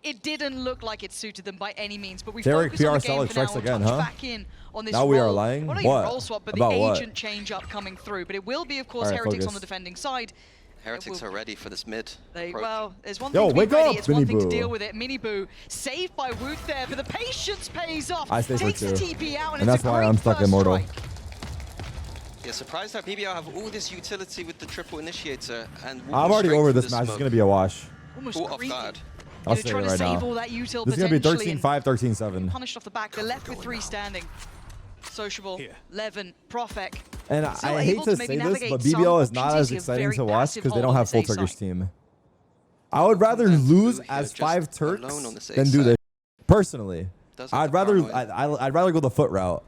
it didn't look like it suited them by any means. But we Tarik focus on the PR game for strikes now. again, Touch huh? back in on this Now we are role. lying? Well, not even What? role swap, but About the what? agent change up coming through. But it will be, of course, All right, Heretics focus. on the defending side. Heretics are ready for this mid approach. Well, there's one Yo, thing to wake be ready, up, it's one thing to Mini deal Boo. with it. Mini Boo saved by Woot there, but the patience pays off. I stay for Takes the 2. TP out, and And it's that's a why great I'm stuck first immortal. strike. Yeah, surprised that BBL have all this utility with the triple initiator and I'm already over this match. match. It's going to be a wash. Almost Caught off creepy. guard. I'll say it Trying to right save now. all that util This is going to be potentially, and 13-5, 13-7. punished off the back. They're left with 3 standing. Sociable, Levin, Profek. And Still I hate able to to maybe say this, navigate but some BBL is not options. as He's a exciting very to watch passive because they don't hold have on full this A Turkish side. team. I would rather Sometimes lose Blue as here 5 just Turks alone on this A than do side. this. Personally, Doesn't I'd have rather paranoia. I'd rather go the foot route.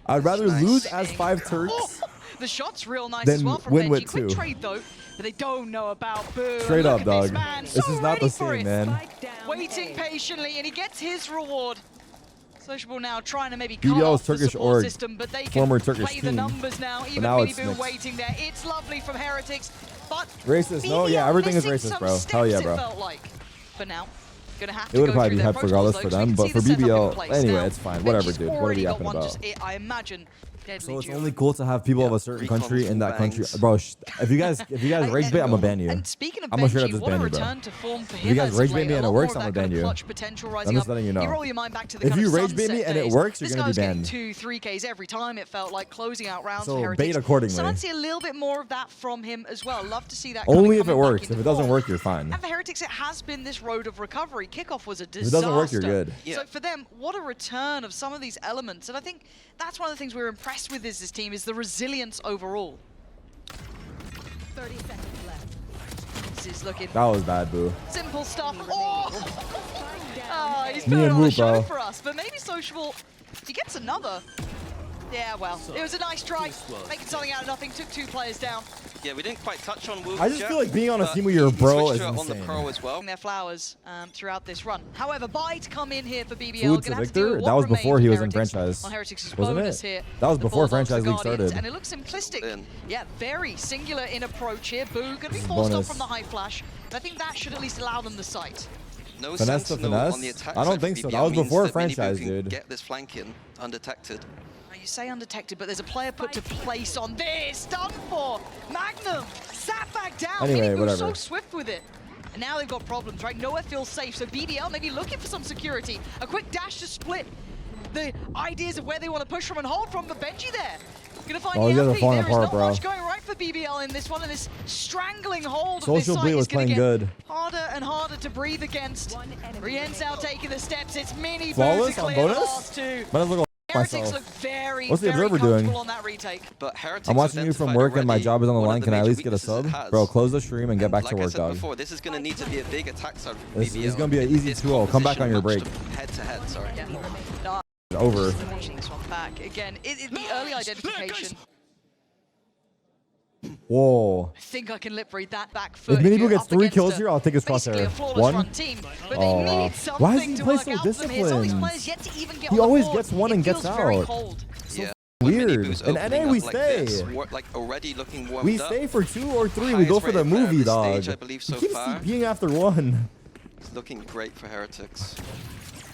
I'd rather nice. lose as 5 Turks. The shot's real nice Then as well from win Benji. with Quick 2. trade though, but they don't know about Boo. Straight Look up, at this dog. man, This so is not ready the for same, it. man. Waiting patiently, and he gets his reward. Sociable now trying to maybe BBL cut off is the Turkish support org, system, but they can former Turkish play the team. numbers now. Even now Mini it's Boo mixed. waiting there. It's lovely from Heretics, but Racist? No, yeah, BBL everything is missing racist, some bro. steps, Hell yeah, bro. It felt like. For now. Gonna have It to would go probably through be their hype protocols, regardless though, for so we them, can but see for the setup in BBL, place anyway, now. it's fine. Whatever, Benji's dude. What are already we got yapping one about? just, I imagine, deadly So it's duo. only cool to have people of a certain Recon country in that country, bangs. bro. If you guys rage bait, I'm gonna ban you. And speaking of I'm gonna straight up Benji, just what a ban you, bro. return to form for If him you guys as rage of bait late. me A and it lot works, more I'm of gonna that ban kind of you. clutch potential rising I'm just up. letting you know. You roll your mind back to the If kind you of rage bait sunset me and it days. works, you're This gonna guy be was getting banned. 2, 3Ks every time. It felt like closing out rounds So for Heretics. bait accordingly. So I'd see a little bit more of that from him as well. Love to see that. Only if it coming back works. into If it doesn't form. work, you're fine. And for Heretics, it has been this road of recovery. Kickoff was a If disaster. it doesn't work, you're good. Yeah. So for them, what a return of some of these elements. And I think that's one of the things we're impressed with this team is the resilience overall. 30 seconds left. This is looking That was bad, boo. simple stuff. Oh! He's Me putting and on Wu, a show bro. for us, but maybe Sociable, he gets another. Yeah, well, it was a nice try, making something out of nothing, took 2 players down. Yeah, we didn't quite touch on Wu. I just feel like being on a but team with your he bro switched is to it on the insane. pro as well. Their flowers throughout this run. However, Bite come in here for BBL. Food to Gonna have to deal Victor? with That what was before remains he of was in Heretics franchise. on Heretics' Wasn't bonus it? here. That was The before Bulldogs, franchise the league Guardians, started. and it looks simplistic. In. Yeah, very singular in approach here. Boo gonna be This is forced bonus. up from the high flash. And I think that should at least allow them the sight. No Finesse to sentinel finesse? on the attack I don't side think for so. BBL That was means before that Mini Boo franchise, can dude. Get this flank in undetected. Now, you say undetected, but there's a player put to place on this. Done for. Magnum sat back down. Anyway, Mini Boo's so whatever. swift with it. And now they've got problems, right? Nowhere feels safe. So BBL maybe looking for some security. A quick dash to split the ideas of where they want to push from and hold from. But Benji there. Gonna find Oh, you guys are Yappy. falling There is apart, not bro. much going right for BBL in this one, and this strangling hold Social of this site Bleed is was going playing to get good. harder and harder to breathe against. One enemy Rien's now taking the steps. It's Mini Boo to Flawless on clear the bonus? last 2. Might as well go Heretics myself. look very, What's the very Observer comfortable doing? on that retake. But Heretics I'm watching you from identified work and my already job is on the one of line. Can I at major least get a weaknesses it sub? has. Bro, close the stream and get back like to I work, said dog. before, this is going to need to be a big attack side for It's BBL. gonna be an easy Its 2-0. Come back on your break. composition matched Head to head, sorry. Yeah. No, Over. I'm watching this one back. Again, the early identification. Whoa. I think I can lip read that back foot. If Mini Boo you're gets up 3 against kills here, I'll take his basically crosshair. a flawless 1? run team, but Oh, they wow. need something Why does he to play work so out from here. Some of these disciplined? players yet to even get He on the always board. gets one and It gets feels very out. cold. Yeah. Weird. Mini Boo's In opening NA we up like stay. this, like already looking warmed We up. stay for 2 or 3. We go Highest for the rated player movie, this dog. stage, I believe, so He keeps far. CPing after 1. It's looking great for Heretics.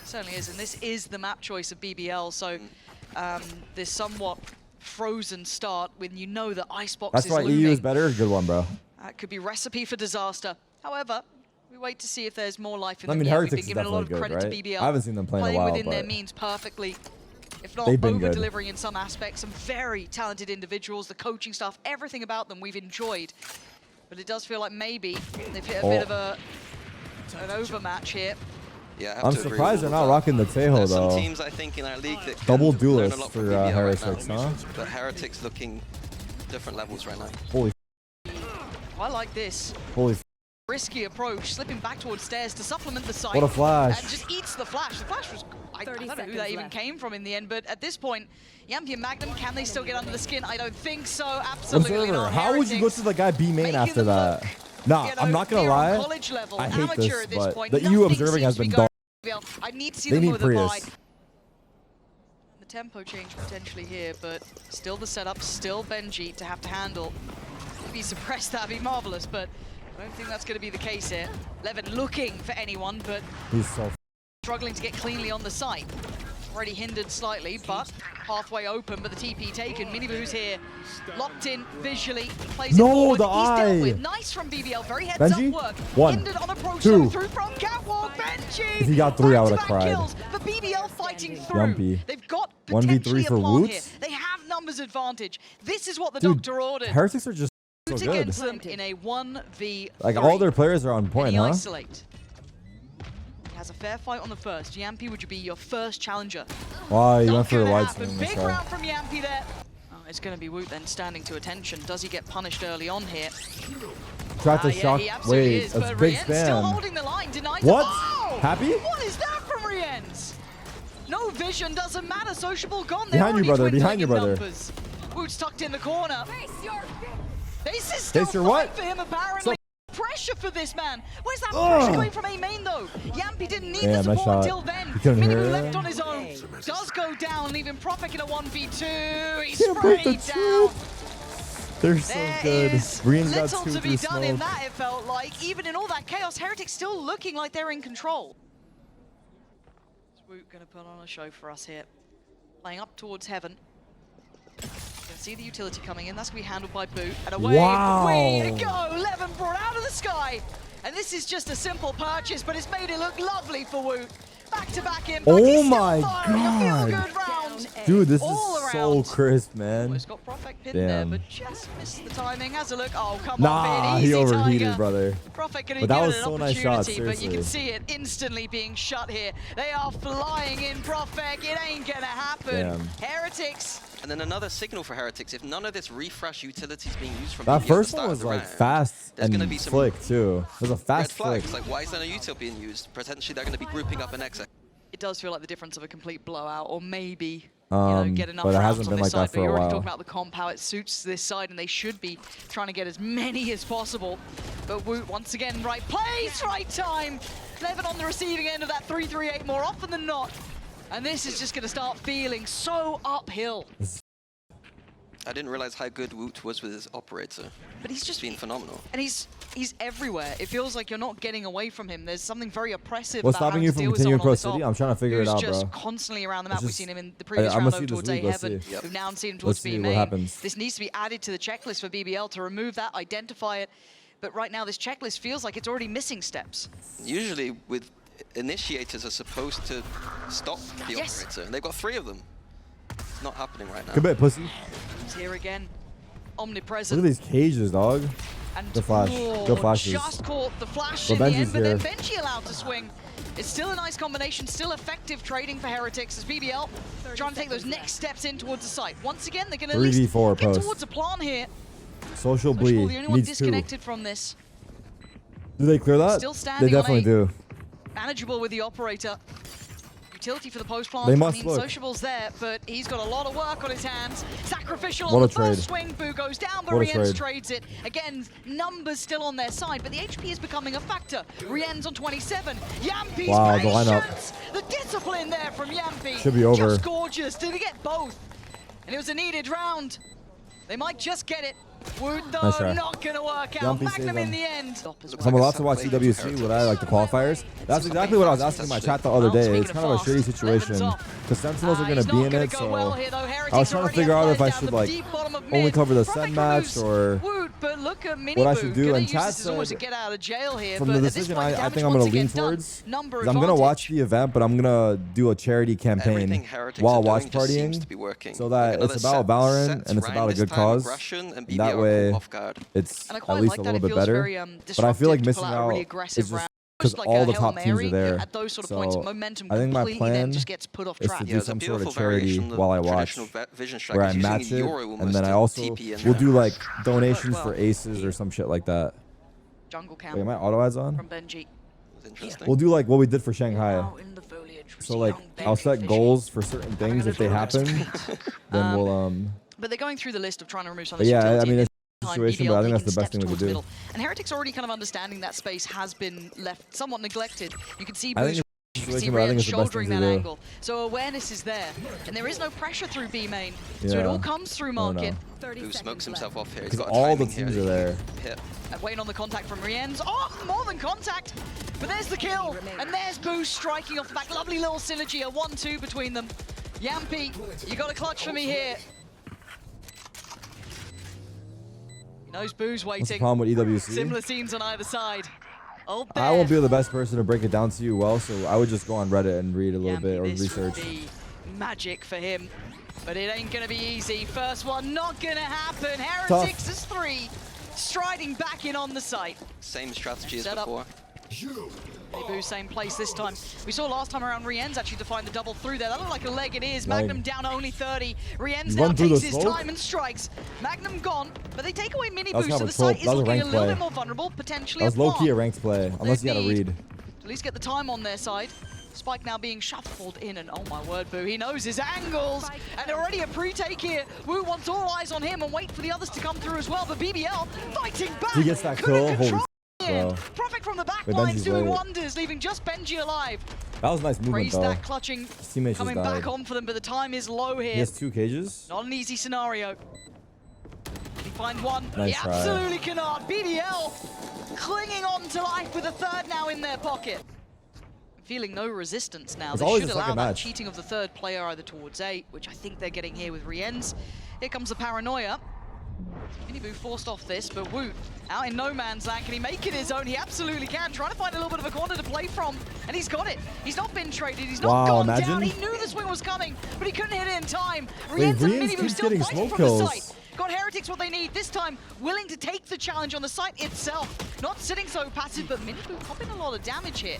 Certainly is, and this is the map choice of BBL, so this somewhat frozen start when you know that Icebox That's is why looming. EU is better. Good one, bro. That could be recipe for disaster. However, we wait to see if there's more life in I them. mean, Yeah, we've Heretics been is giving a lot of definitely credit good, to right? BBL. I haven't seen them play in a playing while, within their but means perfectly. If not they've been good. over-delivering in some aspects. Some very talented individuals, the coaching staff, everything about them we've enjoyed. But it does feel like maybe they've hit a bit of an overmatch here. Yeah, I have I'm to agree with surprised they're all not of that. rocking the Tejo, There's some though. teams, I think, in our league that can Double learn a duelist lot for from BBL right Heretics, now. huh? But Heretics looking different levels right now. Holy I like this. Holy Risky approach, slipping back towards stairs to supplement the site. What a flash. And just eats the flash. The flash was, I don't know who 30 that even seconds came from in the end, but at this point, Yampy and Magnum, can they still get under the skin? I don't think so, absolutely Observer, not. how would you go to the guy B main making after them that? look, Nah, you know, I'm not gonna they're on lie. college level, I hate amateur this, at this but point. the EU Nothing observing has seems been to be dog. going I need to see They them need with a buy. Prius. The tempo change potentially here, but still the setup, still Benji to have to handle. If he suppressed that, would be marvelous, but I don't think that's going to be the case here. Levin looking for anyone, but He's so struggling to get cleanly on the site. Already hindered slightly, but pathway open, but the TP taken. Miniboo's here, locked in visually. Plays No, it forward. the He's eye. dealt with. Nice from BBL, very heads Benji? up work. One. Hindered on approach, Two. so through from Catwalk. Benji! If he got 3, I would've Back-to-back cried. kills, but BBL fighting through. Yumpy. They've got 1v3 potentially a for plan Woots? here. They have numbers advantage. This is what the Dude, doctor ordered. Heretics are just so Woots good. against them in a 1v3. Like, all their players are on point, Any huh? isolate. He has a fair fight on the first. Yampy, would you be your first challenger? Wow, you Not went for the gonna wide happen. swing. Big round from Yampy there. Oh, it's going to be Woot then standing to attention. Does he get punished early on here? Tried to Yeah, shock. he absolutely Wait, is, that's but big Rien's still spam. holding the line. Denies What? Oh! Happy? What is that from Rien's? No vision, doesn't matter. Sociable gone. They're Behind you, already brother, behind dwindling you, in brother. numbers. Woot's tucked in the corner. Face your This is still Face your fine what? for him, apparently. So Pressure for this man. Where's that Ugh. pressure going from A main though? Yampy didn't need Damn, the that support shot. until then. You couldn't hear Miniboo it. left on his own. Does go down, leaving Profik in a 1v2. He's Can't break the sprayed down. They're so There good. is Brienne's got little 2 to be through done in smoke. that, it felt like. Even in all that chaos, Heretics still looking like they're in control. Swoop gonna put on a show for us here. Playing up towards heaven. You can see the utility coming in. That's gonna be handled by Boot. And away Wow. we go. Levin brought out of the sky. And this is just a simple purchase, but it's made it look lovely for Woot. Back-to-back impact. Oh He's still my firing God. a feel-good round. Dude, this All is around. so crisp, man. Almost got Profik pinned there, Damn. but just missed the timing. Has a look. Oh, come Nah, on, he Easy overheated, Tiger. brother. Profik gonna But that give was it an so nice opportunity, shot, but you can seriously. see it instantly being shut here. They are flying in Profik. It ain't gonna happen. Damn. Heretics. And then another signal for Heretics, if none of this refresh utility is being used from That BBL at first the one start was of the like round, fast there's gonna and be some flick too. It was a red fast flick. flags. Like, why is there no util being used? Potentially, they're going to be grouping up an exit. It does feel like the difference of a complete blowout, or maybe you know, get enough but it rounds hasn't on been this like side. that But for a you're already while. talking about the comp, how it suits this side, and they should be trying to get as many as possible. But Woot, once again, right place, right time. Levin on the receiving end of that 3-3-8 more often than not. And this is just going to start feeling so uphill. I didn't realize how good Woot was with his operator. But he's just It's been phenomenal. And he's everywhere. It feels like you're not getting away from him. There's something very oppressive What's about stopping having you to from deal with continuing someone Pro on the City? top I'm trying to figure it who's out, just bro. constantly around the It's map. We've just- seen him in the previous I'ma round see over this towards week, A let's Heaven. see. Yep. We've now seen him Let's towards see B what main. happens. This needs to be added to the checklist for BBL to remove that, identify it. But right now, this checklist feels like it's already missing steps. Usually, with initiators are supposed to stop the Yes. operator, and they've got 3 of them. It's not happening right now. Good bit, pussy. He's here again. Look Omnipresent. at these cages, dog. And Good flash. Good flashes. just caught the flash Well, in the Benji's end, but then here. Benji allowed to swing. It's still a nice combination, still effective trading for Heretics as BBL trying to take those next steps in towards the site. Once again, they're going to at least 3v4 get post. towards a plan here. Social Sociable, bleed the only one needs 2. disconnected from this. Do they clear that? Still standing They definitely on A. do. Manageable with the operator. Utility for the post plant. They I must mean, look. Sociable's there, but he's got a lot of work on his hands. Sacrificial What on a the first trade. swing. Boo goes down, but What a Rien's trade. trades it. Again, numbers still on their side, but the HP is becoming a factor. Rien's on 27. Yampy's Wow, the lineup. patience. The discipline there from Yampy. Should be over. Just gorgeous. Did he get both? And it was a needed round. They might just get it. Woot, though, Nice try. not going to work out. Yampy Magnum saved in him. the end. So I'm allowed to watch CWC. Would I like the qualifiers? That's exactly what I was asking in my chat the other day. It's kind of a shitty situation because Sentinels are going to be in it, so I was trying to figure out if I should like only cover the Sen match or what I should do. And chat said from the decision I think I'm going to lean towards is I'm going to watch the event, but I'm going to do a charity Everything campaign Heretics while are doing watch just seems to be partying, working. so that Like it's another about Valorant sets and it's round about a this good time, cause. aggression, and And BBL that are way, caught off guard. it's And I at quite least like a that. little It bit feels better. very But I feel like disruptive to missing pull out a out really is aggressive just round. because Like all a the Hail top teams Mary are there. at those sort of points, So momentum I think my completely then plan just gets put off is track. to Yeah, do it's a some sort beautiful of charity variation of while I the watch, traditional vision where I strategy, match using it, Euro and almost then I to also TP in will there. do like donations well. for aces or some shit like that. Jungle Wait, am I camp auto ads on? from Benji. It's interesting. We'll do like what we did for Shanghai. Out in the foliage, we So see like young I'll set BenJyFishy. goals for certain things if they happen. Then we'll But they're going through the list of trying to remove some of But this yeah, I utility. mean, This it's a time situation, BBL but I think that's taking the best thing we steps could towards do. middle. And Heretics already kind of understanding that space has been left somewhat neglected. You can see I think Boo's it's situation, but I think it's the best thing shouldering to that do. angle. So awareness is there, and there is no pressure through B main. So it all comes through market. 30 Boo seconds smokes left. himself off here. He's Because got all the timing here teams that are he there. can hit. Waiting on the contact from Rienz. Oh, more than contact. But there's the kill. And there's Boo striking off the back. Lovely little synergy, a 1-2 between them. Yampy, you got a clutch for me here. He knows Boo's What's the waiting. problem with EWC? Similar scenes on either side. Oh, I won't be the best person to break it down to you well, so I would just go on Reddit and read a little bit or this research. would be magic for him. But it ain't gonna be easy. First one not gonna happen. Heretics is 3. Striding back in on the site. Same strategy as Set up. before. Boo, same place this time. We saw last time around Rienz actually define the double through there. That looked like a leg, it is. Magnum down only 30. Rienz now takes his time and strikes. Magnum gone, but they take away mini Boo, so the site is looking a little bit more vulnerable, potentially. That was low-key a ranked play, unless you had a read. At least get the time on their side. Spike now being shuffled in, and oh my word, Boo, he knows his angles. And already a pre-take here. Woo wants all eyes on him and wait for the others to come through as well, but BBL fighting back. He gets that kill, holy bro. Perfect from the back lines, doing wonders, leaving just Benji alive. That was nice movement, Raise though. that clutching, His teammates coming just died. back on for them, but the time is low here. He has 2 cages. Not an easy scenario. He finds one. Nice He try. absolutely cannot. BBL clinging on to life with a third now in their pocket. Feeling no resistance now. It's They always should a allow second that match. cheating of the third player either towards A, which I think they're getting here with Rienz. Here comes the paranoia. Miniboo forced off this, but Woot out in no man's land. Can he make it his own? He absolutely can. Trying to find a little bit of a corner to play from, and he's got it. He's not been traded. He's not gone down. He knew the swing was coming, but he couldn't hit it in time. Rienz and Miniboo still fighting from the site. Got Heretics what they need. This time, willing to take the challenge on the site itself. Not sitting so passive, but Miniboo popping a lot of damage here.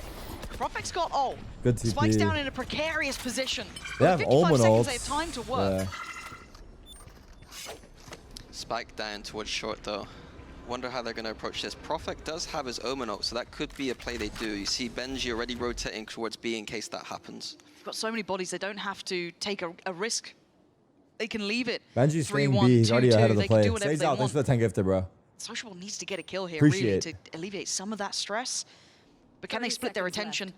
Profec's got ult. Good TP. Spike's down in a precarious position. They have 55 Omen seconds, ults. they have time to work. Spike down towards short though. Wonder how they're going to approach this. Prophet does have his Omen ult, so that could be a play they do. You see Benji already rotating towards B in case that happens. They've got so many bodies, they don't have to take a risk. They can leave it. Benji's 3, staying 1, B. He's 2, already 2. ahead of the They can play. do whatever Stays they out. want. Thanks for the 10 gifted, bro. Sociable needs to get a kill here, Appreciate. really, to alleviate some of that stress. But can they split their attention?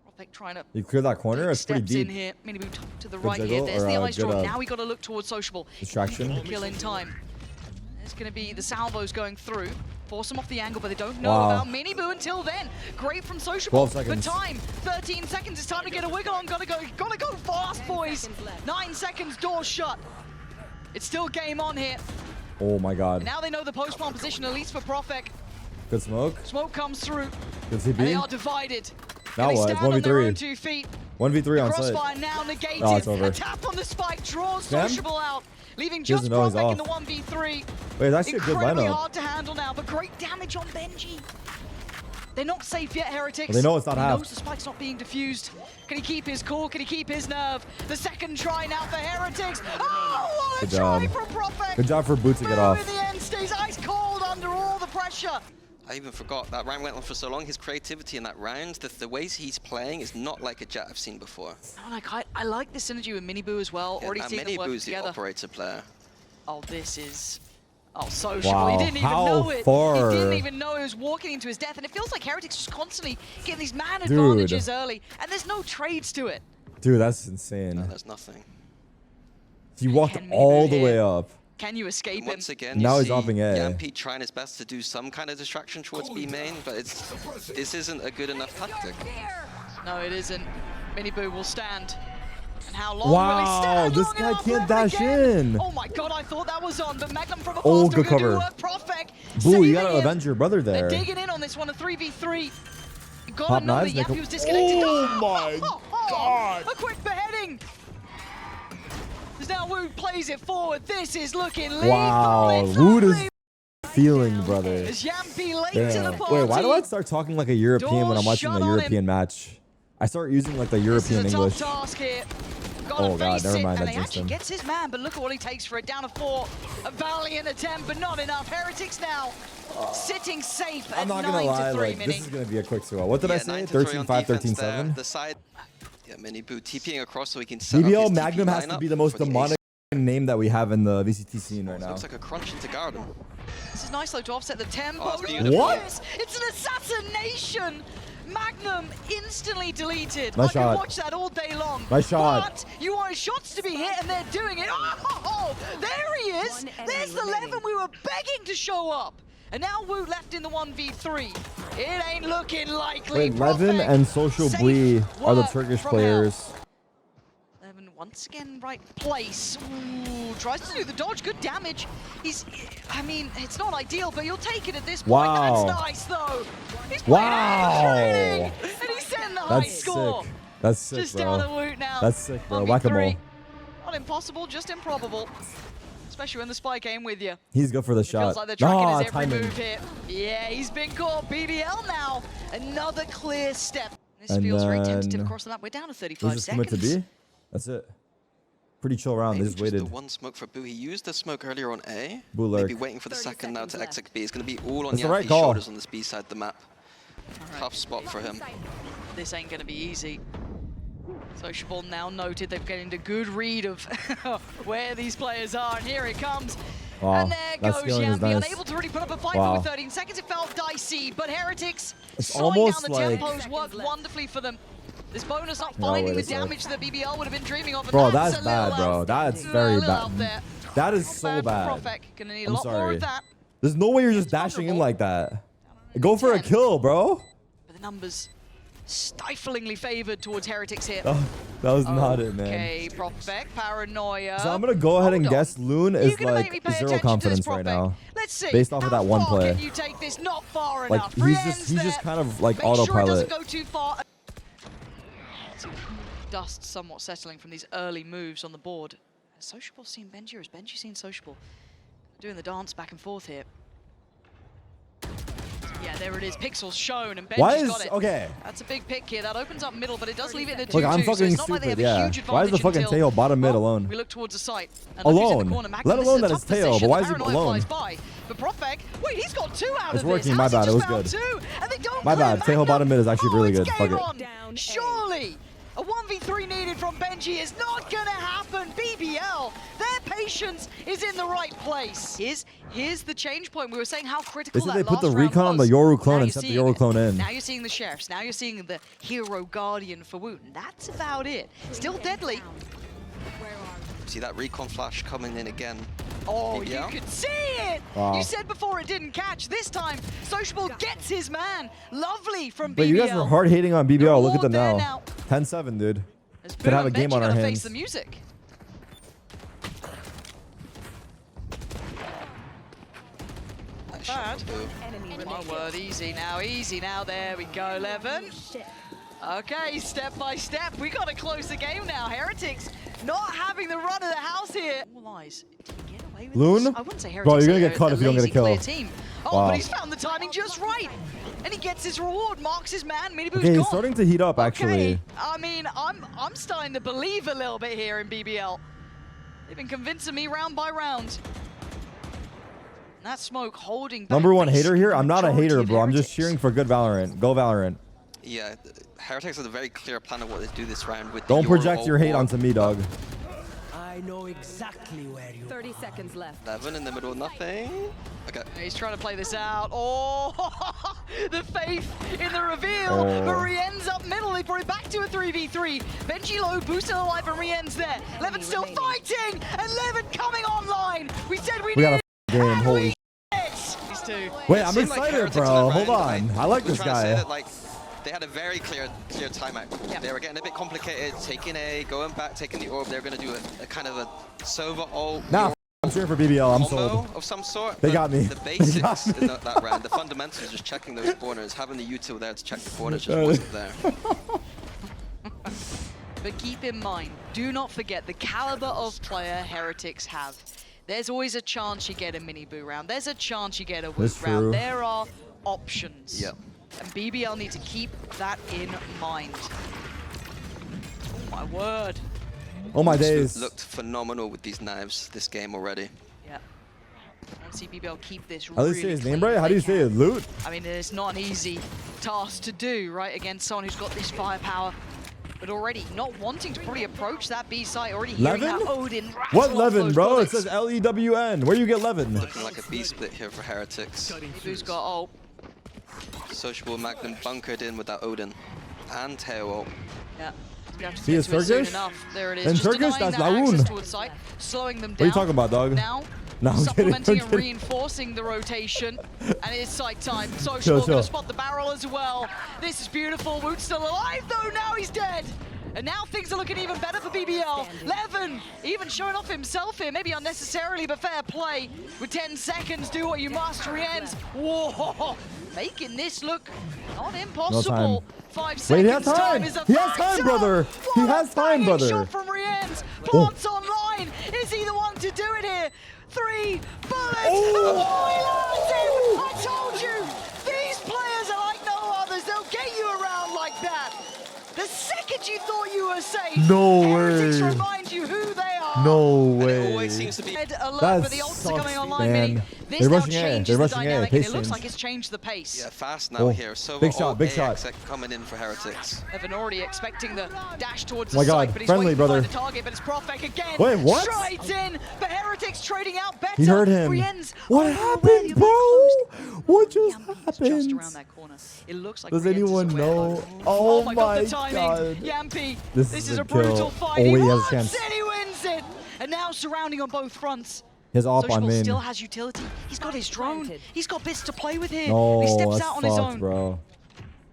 Prophet trying to You clear that corner, it's pretty steps in deep. here. Miniboo to the right here. jiggle There's or, the ice good, drop. Now we got to look towards Sociable. Distraction. Kill in time. There's going to be the salvos going through. Force them off the angle, but they don't know Wow. about Miniboo until then. Great from Sociable. 12 seconds. But time, 13 seconds. It's time to get a wiggle on. Gotta go fast, boys. 9 seconds, doors shut. It's still game on here. Oh my god. And now they know the post-spawn position, at least for Profec. Good smoke. Smoke comes through. Good And they are TP. divided. Now Can they what? stand on their own 1v3. 2 feet? 1v3 on site. Crossfire now negated. Oh, it's over. A tap on the spike draws Damn. Sociable out, leaving He just doesn't know he's Profec in off. the 1v3. Wait, that's actually a good Incredibly lineup. hard to handle now, but great damage on Benji. They're not safe yet, Heretics. Well, they know it's not he half. knows the spike's not being diffused. Can he keep his cool? Can he keep his nerve? The second try now for Heretics. Oh, what a Good try job. from Profec. Good job for Boot to get Boo off. in the end stays ice cold under all the pressure. I even forgot that round went on for so long. His creativity in that round, the ways he's playing is not like a Jet I've seen before. No, like I like the synergy with Miniboo as well. Yeah, Already and seeing them work Miniboo's the together. operator player. Oh, this is... Oh, Sociable. Wow, He didn't even how know it. far? He didn't even know he was walking into his death. And it feels like Heretics just constantly getting these man advantages early. And there's no trades to it. Dude, that's insane. No, there's nothing. He walked Can all Miniboo the way hit? up. Can you escape And him? once again, Now you he's see opping A. Yampy trying his best to do some kind of distraction towards B main, but this isn't a good enough tactic. No, it isn't. Miniboo will stand. And how long will Wow, he stand? this Long guy enough, can't left dash again. in. Oh my god, I thought that was on, but Magnum from afar Oh, still good gonna do cover. work. Profec Boo, you saving gotta him. avenge your brother They're there. digging in on this one, a 3v3. You gotta Pop know that knives, make Yappy a- was disconnected. Oh my God. A quick beheading. As now Wood plays it forward. This is looking lethal. Wow, It's Wood only is feeling, brother. As Yampy late to the Damn. party. Wait, why do I start talking like a European when I'm Doors watching shut a on European him. match? I start using like the This European is a English. tough task here. Oh, God, face never it, mind, and I he jinxed actually him. gets his man, but look at what he takes for it. Down to 4. A valiant attempt, but not enough. Heretics now sitting safe at I'm not 9 gonna lie, to 3 like Mini. this is gonna be a quick 2-0. What did I Yeah, say? 9 to 3 on 13-5, defense there. 13-7. The side, yeah, Miniboo TPing across so he can set up BBL his TP Magnum has to lineup be the most for ace. demonic name that we have in the VCT scene right now. Looks like a crunch into garden. This is nice though to offset the tempo. Oh, that's Look beautiful. What? at this. It's an assassination Magnum instantly deleted. Nice I shot. can watch that all day long. Nice shot. But you want shots to be hit, and they're doing it. Oh, there he is. There's the Levin we were begging to show up. And now Woot left in the 1v3. It ain't looking likely. Wait, Levin and Social Blee are the Turkish players. Levin once again right place. Ooh, tries to do the dodge. Good damage. I mean, it's not ideal, but you'll take it at this point. Wow. That's nice, though. He's Wow. training, and he's setting the high That's score. sick. That's sick, Just bro. down the Woot now. That's sick, bro. 1v3. Whack-a-mole. Not impossible, just improbable. Especially when the spy came with you. He's good for the It shot. feels like they're tracking his every timing. move here. Yeah, he's been caught. BBL now. Another clear step. This And feels very then- tentative across the map. We're down to 35 Is this commit seconds. to B? That's it. Pretty chill round. They Maybe just just waited. the one smoke for Boo. He used the smoke earlier on A. Boo Maybe lurk. waiting for the 30 second now to seconds exit B. It's going to be all on That's the right Yappy's call. shoulders on this B side of the map. Tough spot for him. This ain't going to be easy. Sociable now noted they've getting a good read of where these players are, and here it comes. Wow, And there that goes scaling is Yappy, nice. unable to really put up a fight Wow. for 13 seconds. It felt dicey, but Heretics It's slowing almost down the like- tempos worked wonderfully for them. This bonus not No, finding wait the a sec. damage that BBL would have been dreaming of. And Bro, that's that's a little bad, bro. out- That's a very little bad. out there. That is Not so bad bad. for Profek. Gonna need a I'm lot more sorry. of that. There's no way you're just It's dashing in vulnerable. like that. Go for a 10. kill, bro. But the numbers stiflingly favored towards Heretics here. Oh, that was not it, man. Okay, Profek, Paranoia. So I'm gonna go ahead and Hold on. guess Loon You is gonna make me like pay zero attention to confidence this, right Profek? now. Let's see. Based off of that one How far play. Can you take this? Not far Like enough. he's just kind of like Make sure it autopilot. doesn't go too far. Dust somewhat settling from these early moves on the board. Has Sociable seen Benji, or has Benji seen Sociable? Doing the dance back and forth here. Yeah, there it is. Pixels shown, and Why Benji's is got it. okay? That's a big pick here. That opens up middle, but it does leave it in a 2-2. Look, I'm so fucking it's not like they have stupid. a Yeah. huge advantage Why is the fucking until, tail bottom mid well, alone? We look towards the site. And Luffy's in the Alone. corner. Magnum, Let this alone is a that tough it's tail, position. but why is he Paranoia alone? flies by. But Profek, wait, he's got 2 out It's of working, this. my How's he bad, it just was found good. 2? And they don't My clear bad, tail Magnum. bottom mid is actually really it's good. Fuck game it. on. Down A. Surely. A 1v3 needed from Benji is not gonna happen. BBL, their patience is in the right place. Here's the change point. We were saying how critical They said that they put the last round recon on the was. Yoru Now clone and you're sent the seeing Yoru it. clone in. Now you're seeing the sheriffs. Now you're seeing the hero guardian for Woot. And that's about it. Still deadly. Where are we? See that recon flash coming in again. Oh, BBL? you could see it! Wow. You said before it didn't catch. This time, Sociable gets his man. Lovely from BBL. But you guys were hard hating on BBL. Look at them reward now. there 10-7, dude. As Could Boo have a and game Benji on our gotta face hands. the music. Nice Bad. shot for Boo. Enemy My remaining. word, easy now, there we go, Levin. Shit. Okay, step by step, we gotta close the game now. Heretics not having the run of the house here. All eyes. Did he get away with Loon? this? I wouldn't say Heretics. Bro, you're gonna are get cut if you don't get a lazy, kill. clear Team. Oh, Wow. but he's found the timing just right. And he gets his reward, marks his man, Miniboo's Okay, gone. he's starting to heat up, actually. Okay. I mean, I'm starting to believe a little bit here in BBL. They've been convincing me round by round. And that smoke holding back Number one basically hater here? I'm not a majority hater, of bro. I'm just Heretics. cheering for good Valorant. Go Valorant. Yeah, Heretics has a very clear plan of what they do this round with Don't the project Yoru your hate ult onto me, dog. I know exactly where you 30 seconds left. 11 in the middle, nothing. Okay. He's trying to play this out. Oh, the faith in the reveal. Oh. But Rien's up middle. They brought it back to a 3v3. Benji low, boosted alive, and Rien's there. Levin still remaining. fighting, and Levin coming online. We said we We got needed a game. and Holy we get it. These two. Wait, It I'm seemed like excited, Heretics in bro. that Hold round, on. I like was this trying to say guy. that, like, they had a very clear timeout. Yeah. They were getting a bit complicated, taking A, going back, taking the orb. They were going to do a kind of a Sova ult Nah, I'm cheering for BBL. I'm combo sold. of some sort. They but got me. The They basics got me. in that round, the fundamentals, just checking those corners, having the util there to check the corners just wasn't there. But keep in mind, do not forget the caliber of player Heretics have. There's always a chance you get a mini boo round. There's a chance you get a That's Woot round. true. There are options. Yep. And BBL need to keep that in mind. Oh my word. Oh my Absolute days. Looked phenomenal with these knives this game already. Yeah. I want to see BBL keep this How do you really say his clean name, if right? How do they you say can. it? Loot? I mean, it's not an easy task to do, right, against someone who's got this firepower. But already not wanting to probably approach that B site, already hearing Levin? that Odin rattle What off Levin, those bro? It bullets. says L-E-W-N. Where you get Levin? Looking like a B split here for Heretics. Who's got ult? Sociable Magnum bunkered in with that Odin and tail ult. Yeah. He is Turkish? There it is. And Just Turkish? denying That's that access Laoon. towards site, slowing them down. What are you talking about, dog? Now, No, I'm supplementing kidding. and reinforcing the rotation. And it is side time. Sociable Chill. going to spot the barrel as well. This is beautiful. Woot's still alive, though. Now he's dead. And now things are looking even better for BBL. Levin even showing off himself here, maybe unnecessarily, but fair play. With 10 seconds, do what you must. Rien's, whoa, making this look not impossible. 5 seconds. Wait, he has time. Is a He has factor. time, brother. He What a has time, banging brother. Shot from Rien's. Plants online. Is he the one to do it here? 3 bullets. Oh, he lands it. I told you. These players are like no others. They'll get you around like that. The second you thought you were safe, No Heretics way. remind you who they are. No And it way. always seems to be Red alert, That but the ults are coming sucks, online, man. Mini. This They're now rushing A. changes They're the rushing A. dynamic, Pace and it looks change. like it's changed the pace. yeah, fast now Oh, here. So big shot, big shot. coming in for Heretics. Evan already expecting the dash towards Oh my the God, site, but he's friendly, waiting brother. to find a target, but it's Profek again. Wait, what? Straight in, but Heretics trading out better. He heard him. Brienne's What aware, happened, you're bro? that close. What just Yampi's just happened? around that corner. It looks like Does Brienne's is anyone aware, know? though. Oh my my God, the timing. God. Yampy, This this is is a a brutal kill. fight. Oh, He he has a wants chance. it, he wins it. And now surrounding on both fronts. His op on Sociable main. still has utility. He's got his drone. Planted. He's got bits to play with here. No, he steps that's out on his fucked, own. bro.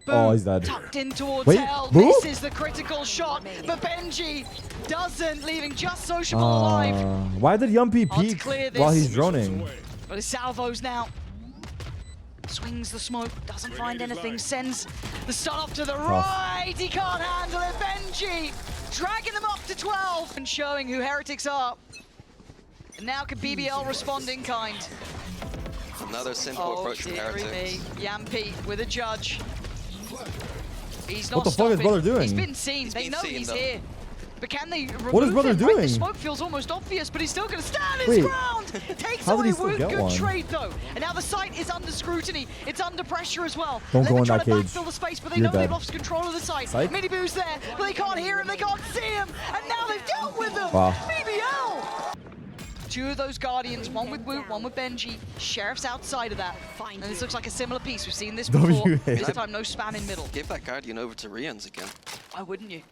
Boom, Oh, he's dead. tucked in towards Wait, hell. Boo? This is the critical shot, but Benji doesn't, leaving just Sociable alive. Why did Yumpy Hard to peek clear this. while he's droning? But his salvos now. Swings the smoke, doesn't find anything, sends the stun off to the right. He can't handle it. Benji dragging them up to 12 and showing who Heretics are. And now can BBL respond in kind. Another simple Oh, approach from dearie Heretics. me. Yampy with a judge. He's not What the fuck is stopping. brother doing? He's been seen. They been know seen, he's though. here. But can they remove What is brother him? Right, doing? the smoke feels almost obvious, but he's still going to stand his Wait. ground. Takes How did away he still Woot. get Good one? trade, though. And now the site is under scrutiny. It's under pressure as well. Don't They're go in trying that to cage. backfill the space, but they You're know they've dead. lost control of the site. Psych. Miniboo's there, but they can't hear him. They can't see him. And now they've dealt with them. Wow. BBL. 2 of those Guardians, one with Woot, one with Benji. Sheriff's outside of that. And this looks like a similar piece. We've seen this before. WA. This time, no spam in middle. Give that Guardian over to Rians again. Why wouldn't you?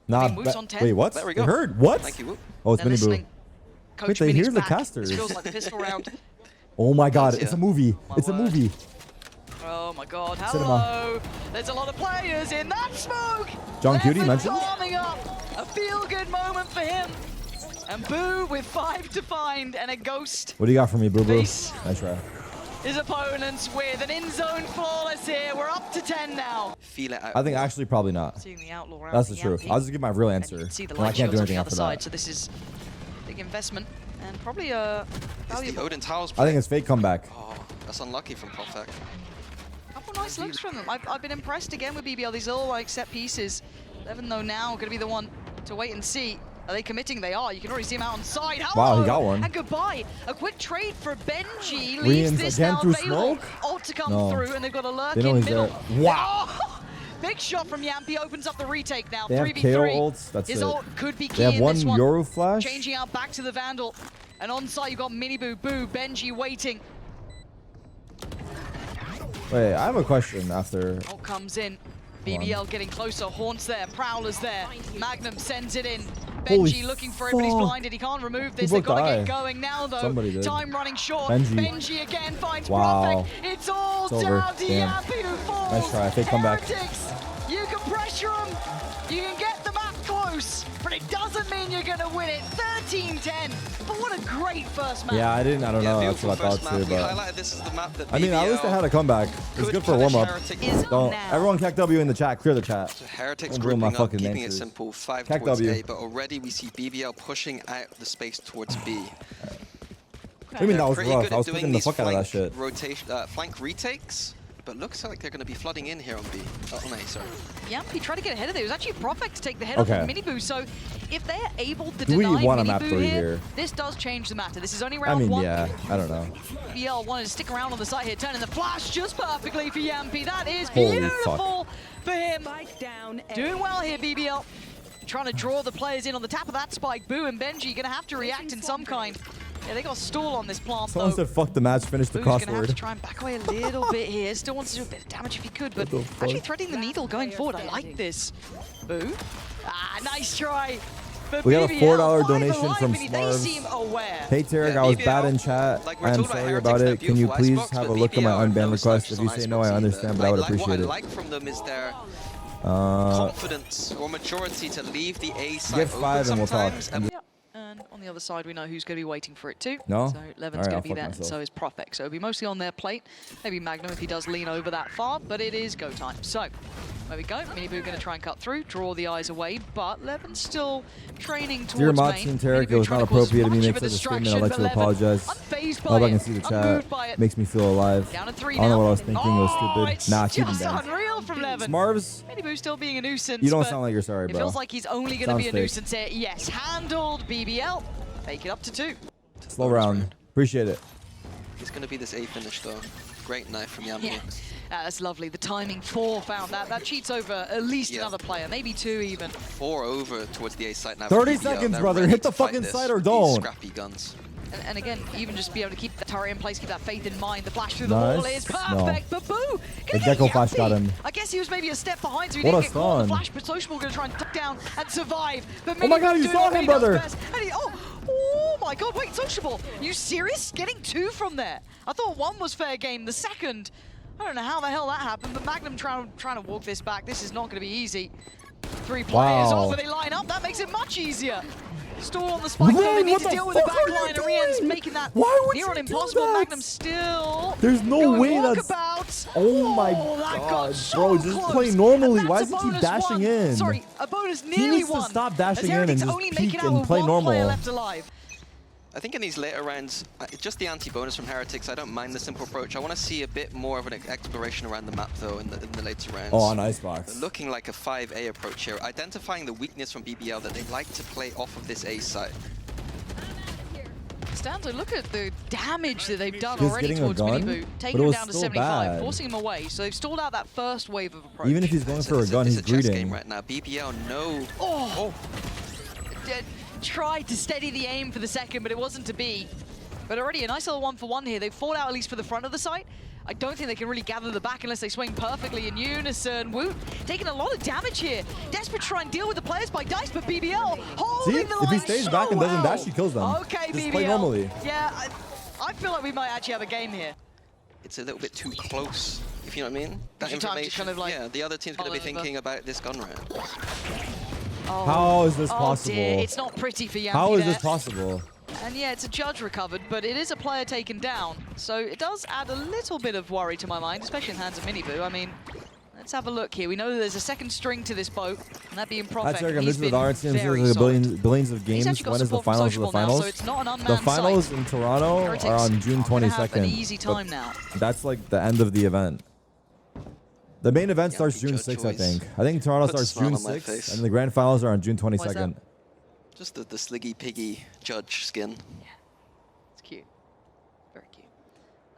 Nah, mean, Woot's on 10. wait, what? There we They go. heard? What? Thank you, Woot. Oh, it's They're Minnie Boo. listening. Coach they Minnie's hear the back. casters. This feels like the pistol round. Oh my God, Yeah. it's a movie. My It's a word. movie. Oh my God, Cinema. hello. There's a lot of players in that smoke. John Cutie Levin's mentioned? arming up. A feel-good moment for him. And Boo with 5 to find and a ghost. What do you got for me, Boo Boo? Face. Nice try. His opponents with an in-zone flawless here. We're up to 10 now. Feel it out. I think actually probably not. Seeing the outlaw round. That's the truth. I'll just give my real And answer. you can see the And I light can't do shields on anything the other after side, that. so this is big investment and probably a It's the valuable. Odin Towers I play. think it's fake comeback. Oh, that's unlucky from Profek. Couple nice looks from them. I've been impressed again with BBL. These little like set pieces. Even though now going to be the one to wait and see. Are they committing? They are. You can already see him out on side. Wow, he Hello! got one. And goodbye. A quick trade for Benji. Rians Leaves this again now through available. smoke? Ult to come No. through, and they've got a lurk They know in he's middle. there. Wow. Oh, big shot from Yampy opens up the retake now. They have 3v3. KO ults, that's His it. ult could be key They have in one this one. Euro flash. Changing out back to the Vandal. And on site, you've got Miniboo, Boo, Benji waiting. Wait, I have a question after. Ult comes in. BBL getting closer. Haunts there. Prowler's there. Magnum sends it in. Holy Benji looking for it, but he's fuck. blinded. He can't remove this. Who They've broke got to the get eye? going now, though. Somebody did. Time running short. Benji. Again finds Wow. Profek. It's all It's over. down to Damn. Yampy who falls. Nice try. Fake comeback. Heretics, you can pressure them. You can get the map close, but it doesn't mean you're going to win it. 13-10. But what a great first match. Yeah, I don't know. That's beautiful what I thought first map. too. We But highlighted this as the map that I mean, at least they BBL had a comeback. It's could good for a punish warm up. Heretics. Don't now. everyone CAC W in the chat. Clear the chat. Heretics Don't ruin my grouping up, fucking keeping it answers. simple, 5 CAC towards W. A, but already we see BBL pushing out the space towards B. I mean, that They're was pretty rough. good I at was doing clicking the these fuck out of that flank shit. rotation, flank retakes, but looks like they're going to be flooding in here on B. Oh, no, sorry. Yampy tried to get ahead of it. It was actually Profek to take the head Okay. off of Miniboo. So if they're able to Do we deny want a map Miniboo 3 here, here? this does change the matter. This is only I round mean, one. yeah. I don't know. BL wanted to stick around on the side here, turning the flash just perfectly for Yampy. That is Holy beautiful for him. Spike down. A. Doing well here, BBL. Trying to draw the players in on the tap of that spike. Boo and Benji going to have to react in some kind. Yeah, they got a stall on this plant, Someone though. said, fuck the match, finish the Boo's gonna have to crossword. try and back away a little bit here. Still wants to do a bit of damage if he could, but actually threading the needle going forward. I like this. Boo. Ah, nice try. But We got a BBL, $4 live donation alive, from They Smarves. seem aware. Hey Tarik, Yeah, I was BBL, bad in chat. like we're I'm talking about sorry Heretics about and it. Can you beautiful please Icebox, have a but look at my BBL unbanned no request? slouches If on you say no, I Icebox understand, either. but I would Like, appreciate what I it. like from them is their confidence or maturity to leave the A side Give open 5 and we'll talk. sometimes. Yeah. And on the other side, we know who's going to be waiting for it too. No? So Levin's Alright, going I'll to be fuck there, and myself. so is Profek. So it'll be mostly on their plate. Maybe Magnum if he does lean over that far, but it is go time. So there we go. Miniboo going to try and cut through, draw the eyes away, but Levin's still training towards Dear main. Matson, Tarik, Miniboo it was trying not to cause appropriate of me much to of make a such a statement. I'd distraction, like but to Levin, apologize. unfazed I by hope I it, can see the unmoved chat. by it. Makes me feel alive. Down to 3 I don't know now. what I was thinking. It was stupid. It's Nah, keep him just down. unreal from Levin. Smarves, Miniboo still being a nuisance. you don't but sound like you're sorry, it bro. feels like he's only going to Sounds be a fake. nuisance here. Yes, handled. BBL. Take it up to 2. Slow round. Appreciate it. It's going to be this A finish though. Great knife from Yami. Yeah, that's lovely. The timing 4 found that. That cheats over at least Yeah. another player, maybe 2 even. 4 over towards the A side now. 30 for BBL. seconds, They're brother. ready Hit the to fight fucking this side or with these don't. Scrappy guns. And again, even just be able to keep the turret in place, keep that faith in mind. The flash through the Nice. wall is perfect. But Boo, The Gecko flash got him. I guess he was maybe a step behind, so he What didn't a get caught on the stun. flash. But Sociable going to try and duck down and survive. But Oh my God, Miniboo you doing saw what him, he does brother. best. And he, oh my God, wait, Sociable, you serious? Getting 2 from there. I thought 1 was fair game. The second, I don't know how the hell that happened, but Magnum trying to walk this back. This is not going to be easy. 3 players Wow. off, and they line up. That makes it much easier. Stall on the spike, though. They need to deal with the back line. Arian's making that Why would near you on do impossible. that? Magnum still. There's no going way that's... walkabout. Oh my that got God, so bro, just close. play normally. And Why that's does a he keep bonus dashing 1. in? Sorry, a bonus He nearly needs to 1. stop dashing As in and Heretics just only peek making out and with play 1 normal. player left alive. I think in these later rounds, just the anti-bonus from Heretics, I don't mind the simple approach. I want to see a bit more of an exploration around the map, though, in the later rounds. Oh, on Icebox. Looking like a 5A approach here, identifying the weakness from BBL that they like to play off of this A side. Stanzo, look at the damage that they've done Just already getting a towards gun, Miniboo, but taking it him was down to still 75, bad. forcing him away. So they've stalled out that first wave of approach. Even if he's going for a gun, he's it's a chess game greeting. right now. BBL, no. Tried to steady the aim for the second, but it wasn't to be. But already a nice little 1-for-1 here. They've fought out at least for the front of the site. I don't think they can really gather the back unless they swing perfectly in unison. Woot taking a lot of damage here. Desperate to try and deal with the players by Dice, but BBL holding See? the If he line stays so back and doesn't well. dash, he kills them. Okay, Just BBL. play normally. Yeah, I feel like we might actually have a game here. It's a little bit too close, if you know what I mean. That Your time to information, kind of, like, yeah, the other team's going to be follow over. thinking about this gun round. Oh, How is this oh possible? Dear. It's not pretty for Yampi How is there. this possible? And yeah, it's a judge recovered, but it is a player taken down. So it does add a little bit of worry to my mind, especially in the hands of Miniboo. I mean, let's have a look here. We know that there's a second string to this boat, and that being That's Profek. Tarik. I'm He's listening been with our team. very There's solid. billions of He's games. actually got When is the support from finals of the Sociable now, finals? so it's not an The unmanned finals site. in Toronto Heretics are on June gonna have 22nd. an easy time now. That's like the end of the event. The main event Yeah, starts good June judge 6th, I choice. think. I think Toronto Puts a starts smile June on my 6th, face. and the grand finals are on June Why is 22nd. Just the Sliggy Piggy judge skin. It's cute. Very cute.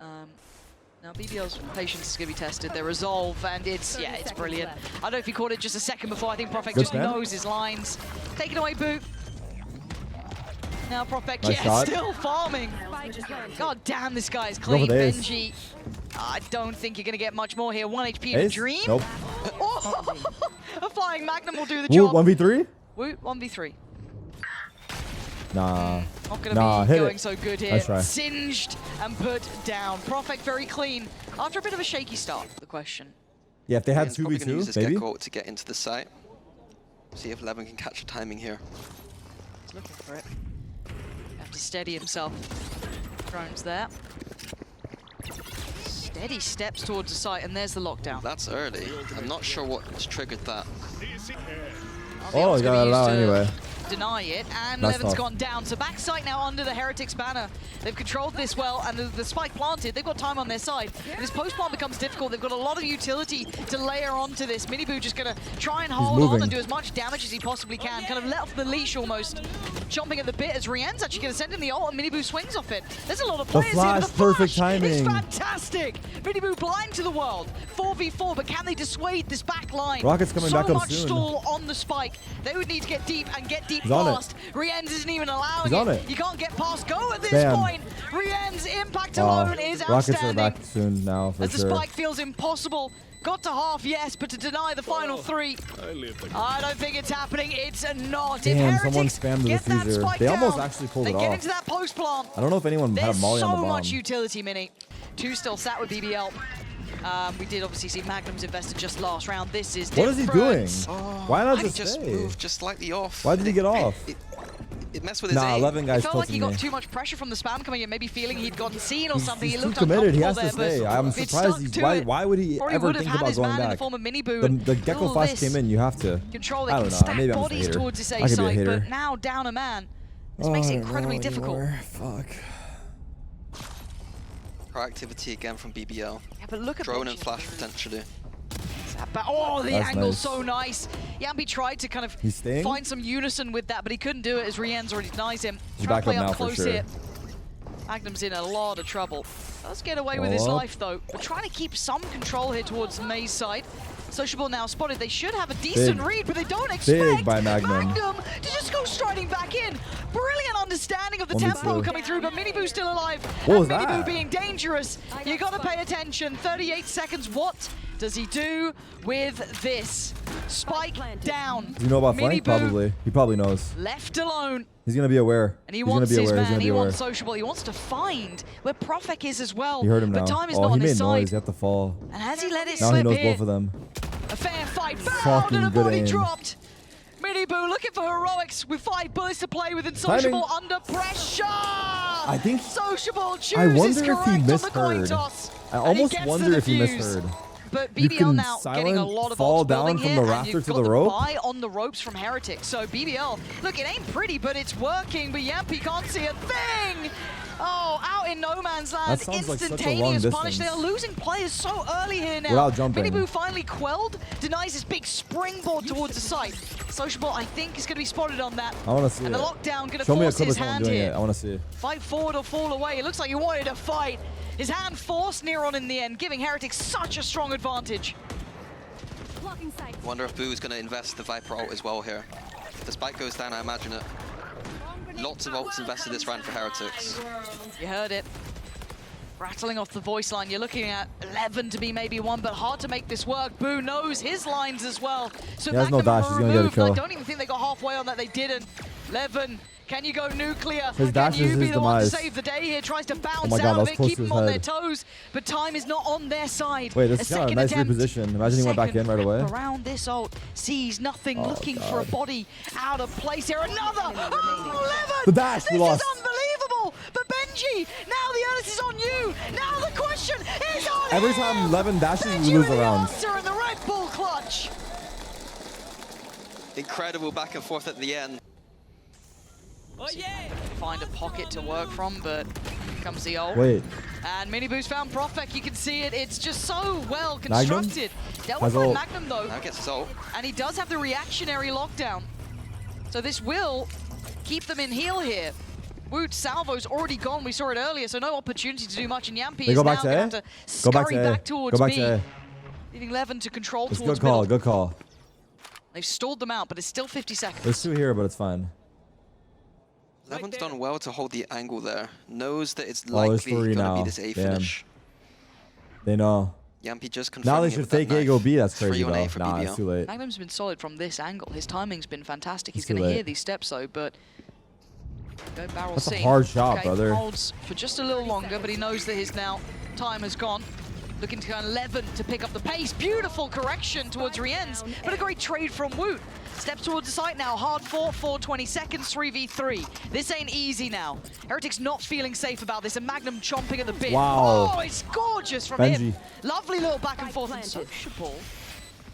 Now BBL's patience is going to be tested, their resolve, and it's brilliant. I don't know if he caught it just a second before. I think Profek Good just spam. knows his lines. Taking away Boot. Now Profek, Nice shot. still farming. God damn, this guy is Go clean. for the ace. Benji, I don't think you're going to get much more here. 1 HP in a Ace? dream. Nope. Oh, a flying Magnum will do the Woot, job. 1v3? Woot, 1v3. Nah. Not going to Nah, be hit going it. so good here. Nice try. Singed and put down. Profek very clean. After a bit of a shaky start, the question. Yeah, if they had Ian's probably gonna use 2v2, this maybe. Gecko to get into the site. See if Levin can catch the timing here. He's looking for it. Have to steady himself. Drones there. Steady steps towards the site, and there's the lockdown. That's early. I'm not sure what's triggered that. Oh, he got it out anyway. Deny it, and That's Levin's tough. gone down. So backside now under the Heretics banner. They've controlled this well, and the spike planted. They've got time on their side. And this post-plant becomes difficult. They've got a lot of utility to layer onto this. Miniboo just going to try and hold on moving. and do as much damage as he possibly can. Kind of let off the leash almost. Chomping at the bit as Rien's actually going to send in the ult, and Miniboo swings off it. There's a lot of players flash, here. The perfect flash is timing. fantastic. Miniboo blind to the world. 4v4, but can they dissuade this back line? Rocket's coming so back up much soon. stall on the spike. They would need to get deep and get deep keep He's on it. fast. Rienz isn't even allowing He's on it. You can't get past go at this Damn. point. Rienz impact alone is Rockets outstanding. are back soon now, for As the sure. spike feels impossible. Got to half, yes, but to deny the final 3, I don't think it's happening. It's not. Damn, If someone Heretics spammed the get that diffuser. spike They down, almost actually pulled they it get off. into that post plant. I don't know if anyone had a There's molly on the so bomb. much utility, Mini. 2 still sat with BBL. We did obviously see Magnum's invested just last round. This is What is he doing? Oh, Why not he just just stay? moved just slightly off. Why did he get off? It messed with his Nah, aim. 11 It guys felt like he tilting got me. too much pressure from the spam coming in, maybe feeling he'd gotten seen or something. He's He too looked committed. He uncomfortable has to there, stay. but I'm if surprised. stuck to it, Why would he probably ever would have think had about his going man in the back? form of Mini Boo. The Gecko All Flash this came in. You have to. Control, they I can don't know. stack Maybe I'm just a bodies hater. towards this I A could be a side, hater. but now down a man. This makes it incredibly difficult. Fuck. Proactivity again from BBL. Yeah, but look at Drone and Benji. flash potentially. Oh, the That's angle's nice. so nice. Yampi tried to kind of He's staying? find some unison with that, but he couldn't do it as Rienz already denies him. He's Trying back to play up up now for close sure. here. Magnum's in a lot of trouble. Does get away with his Follow up. life though. We're trying to keep some control here towards May's side. Sociable now spotted. They should have a decent Big. read, but they don't expect by Magnum. to just go striding back in. Brilliant understanding of the 1v2. tempo coming through, but Miniboo's still alive. What was and Miniboo that? being dangerous. You gotta pay attention. 38 seconds. What does he do with this? Spike down. Does he know about flank? Miniboo Probably. He probably knows. left alone. He's gonna be aware. And he He's wants gonna be his aware. He's man, gonna be he aware. wants Sociable, he wants to find where Profek is as well. He heard him now. But time is Oh, not he on made his noise. side. He had to fall. And has he let it Now he slip knows here? both of them. A fair fight found Fucking and a good body aim. dropped. Miniboo looking for heroics with 5 bullets to play with and Sociable Timing. under pressure. I think. Sociable chooses I wonder if correct he on the coin misheard. toss. I and he almost gets the wonder if he defuse. misheard. But You BBL can now getting a silent lot of fall ults down building from here, the and rafter you've to got the rope? buy on the ropes from Heretics. So BBL, look, it ain't pretty, but it's working. But Yampi can't see a thing. Oh, out in no man's land, That sounds like such a long instantaneous punish. distance. They are losing players so early here now. Without jumping. Miniboo finally quelled, denies his big springboard towards the site. Sociable, I think, is going to be spotted on that. I want to see And it. the lockdown going to Show me a force clip of his someone hand doing here. it. I want to see it. Fight forward or fall away. It looks like he wanted to fight. His hand forced Neron in the end, giving Heretics such a strong advantage. Blocking sight. Wonder if Boo's going to invest the Viper ult as well here. If the spike goes down, I imagine it. Lots of ults invested this round for Heretics. You heard it. Rattling off the voice line, you're looking at 11 to be maybe 1, but hard to make this work. Boo knows his lines as well. So He has no dash, he's gonna get a removed. kill. I don't even think they got halfway on that, they didn't. 11, can you go nuclear? His dash Can you is be his the one to demise. save the day here? Tries to bounce my God, out that of was it, close keep to his them on their head. toes, but time is not on their side. Wait, this is kind of a nice attempt. reposition. Imagine he went back in right away. Around this ult, sees nothing, Oh, looking for a God. body out of place here. Another! Oh, 11! The dash, we This lost. is unbelievable! But Benji, now the onus is on you! Now the question is on Every him! time 11 dashes, we Benji lose with the the round. answer in the Red Bull clutch! Incredible back and forth at the end. Oh yeah! Find a pocket to work from, but here comes the ult. Wait. And Miniboo's found Profek, you can see it. It's just so well constructed. Dealt Has with by ult. Magnum though. Now gets his ult. And he does have the reactionary lockdown. So this will keep them in heal here. Woot's salvo's already gone. We saw it earlier, so no opportunity to do much. And Yampi They is go now back to going to A? have to Go back scurry to A. back towards Go back B. to A. Leaving Levin to control It's towards good call. middle. Good call. They've stalled them out, but it's still 50 seconds. There's 2 here, but it's fine. Levin's done well to hold the angle there. Knows that it's there's likely 3 going to now. be this A Damn. finish. They know. Yampi just confirming Now they it should with that fake A, knife. go B. That's crazy, 3 on though. A for Nah, BBL. it's too late. Magnum's been solid from this angle. His timing's been fantastic. He's It's too going to late. hear these steps though, but go barrel That's a C. hard shot, Okay, brother. Holds for just a little longer, but he knows that his now time has gone. Looking to go 11 to pick up the pace. Beautiful correction towards Rienz, but a great trade from Woot. Steps towards the site now. Hard fought, 420 seconds, 3v3. This ain't easy now. Heretics not feeling safe about this, and Magnum chomping at the bit. Wow. Oh, it's gorgeous from Benji. him. Lovely little back and forth and sociable.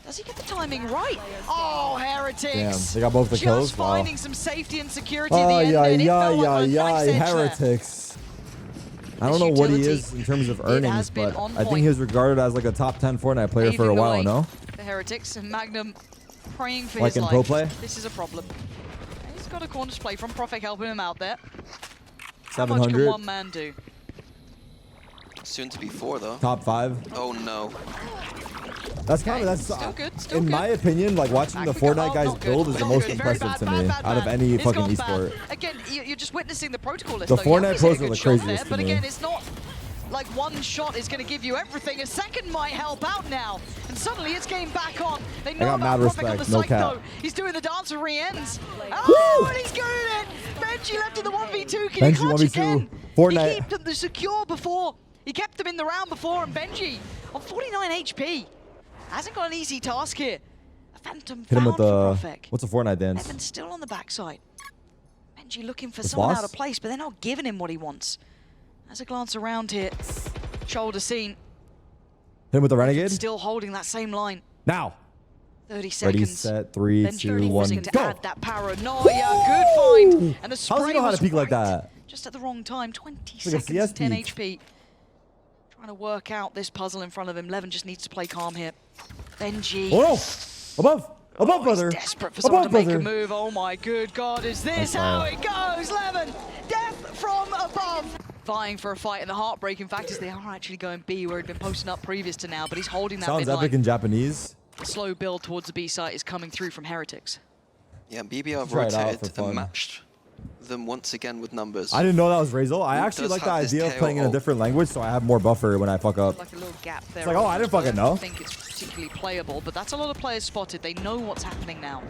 Does he get the timing right? Oh, Heretics. Damn, they got both the Just kills? Wow. finding some safety and security at the Ay, end. ay, and it felt ay, like a ay, nice ay, edge there. Heretics. I don't This know what he utility, is in terms of it earnings, has been but on I think point. he was regarded as like a top 10 Fortnite player for a Paving the while, way no? The Heretics and Magnum praying for Like his in life. pro play? This is a problem. He's got a corner's play from Profek helping him out there. How much can 700. one man do? Soon to be 4 though. Top 5. Oh no. That's kind of Still good, still in good. my opinion, like watching the Fortnite guys build is the most impressive to me out of any fucking esport. Again, you're just witnessing the protocol list. The though. Fortnite pros are the shot there, craziest to but me. again, it's not like one shot is going to give you everything. A second might help out now, and suddenly it's game back on. They know got about mad Prophet on the respect, no site, cap. though. He's doing the dance for re-ends. Oh, and he's good at it. Benji left in the 1v2. Can he clutch again? Fortnite. He kept them secure before. He kept them in the round before, and Benji on 49 HP. Hasn't got an easy task here. A phantom Hit him with found for the, Prophet. what's a Fortnite dance? Evan's still on the backside. Benji looking for The someone boss? out of place, but they're not giving him what he wants. As a glance around here, shoulder scene. Hit him with the Renegade? Still holding that same line. Now. 30 seconds. Ready, set, 3, Benji 2, 1, forcing to go! add that paranoia. Good find. And the spray How does he know how to was peek like right that? Just at the wrong time. 20 like a seconds and CS 10 peek. HP. Trying to work out this puzzle in front of him. Levin just needs to play calm here. Benji. Oh no! Above! Above, brother! He's desperate for someone Above, to make brother! a move. Oh my good God, is this how it goes, Levin? Death from above. Vying for a fight, and the heartbreaking fact is they are actually going B, where he'd been posting up previous to now, but he's holding that Sounds midline. epic in Japanese. The slow build towards the B site is coming through from Heretics. Yeah, BBL have Try it out rotated for fun. and matched them once again with numbers. I didn't know that was Razel. I Who actually does like the have this idea of playing in a KO? different language, so I have more buffer when I fuck up. Like a little gap there. It's like, oh, I didn't fucking know. I don't think it's particularly playable, but that's a lot of players spotted. They know what's happening now.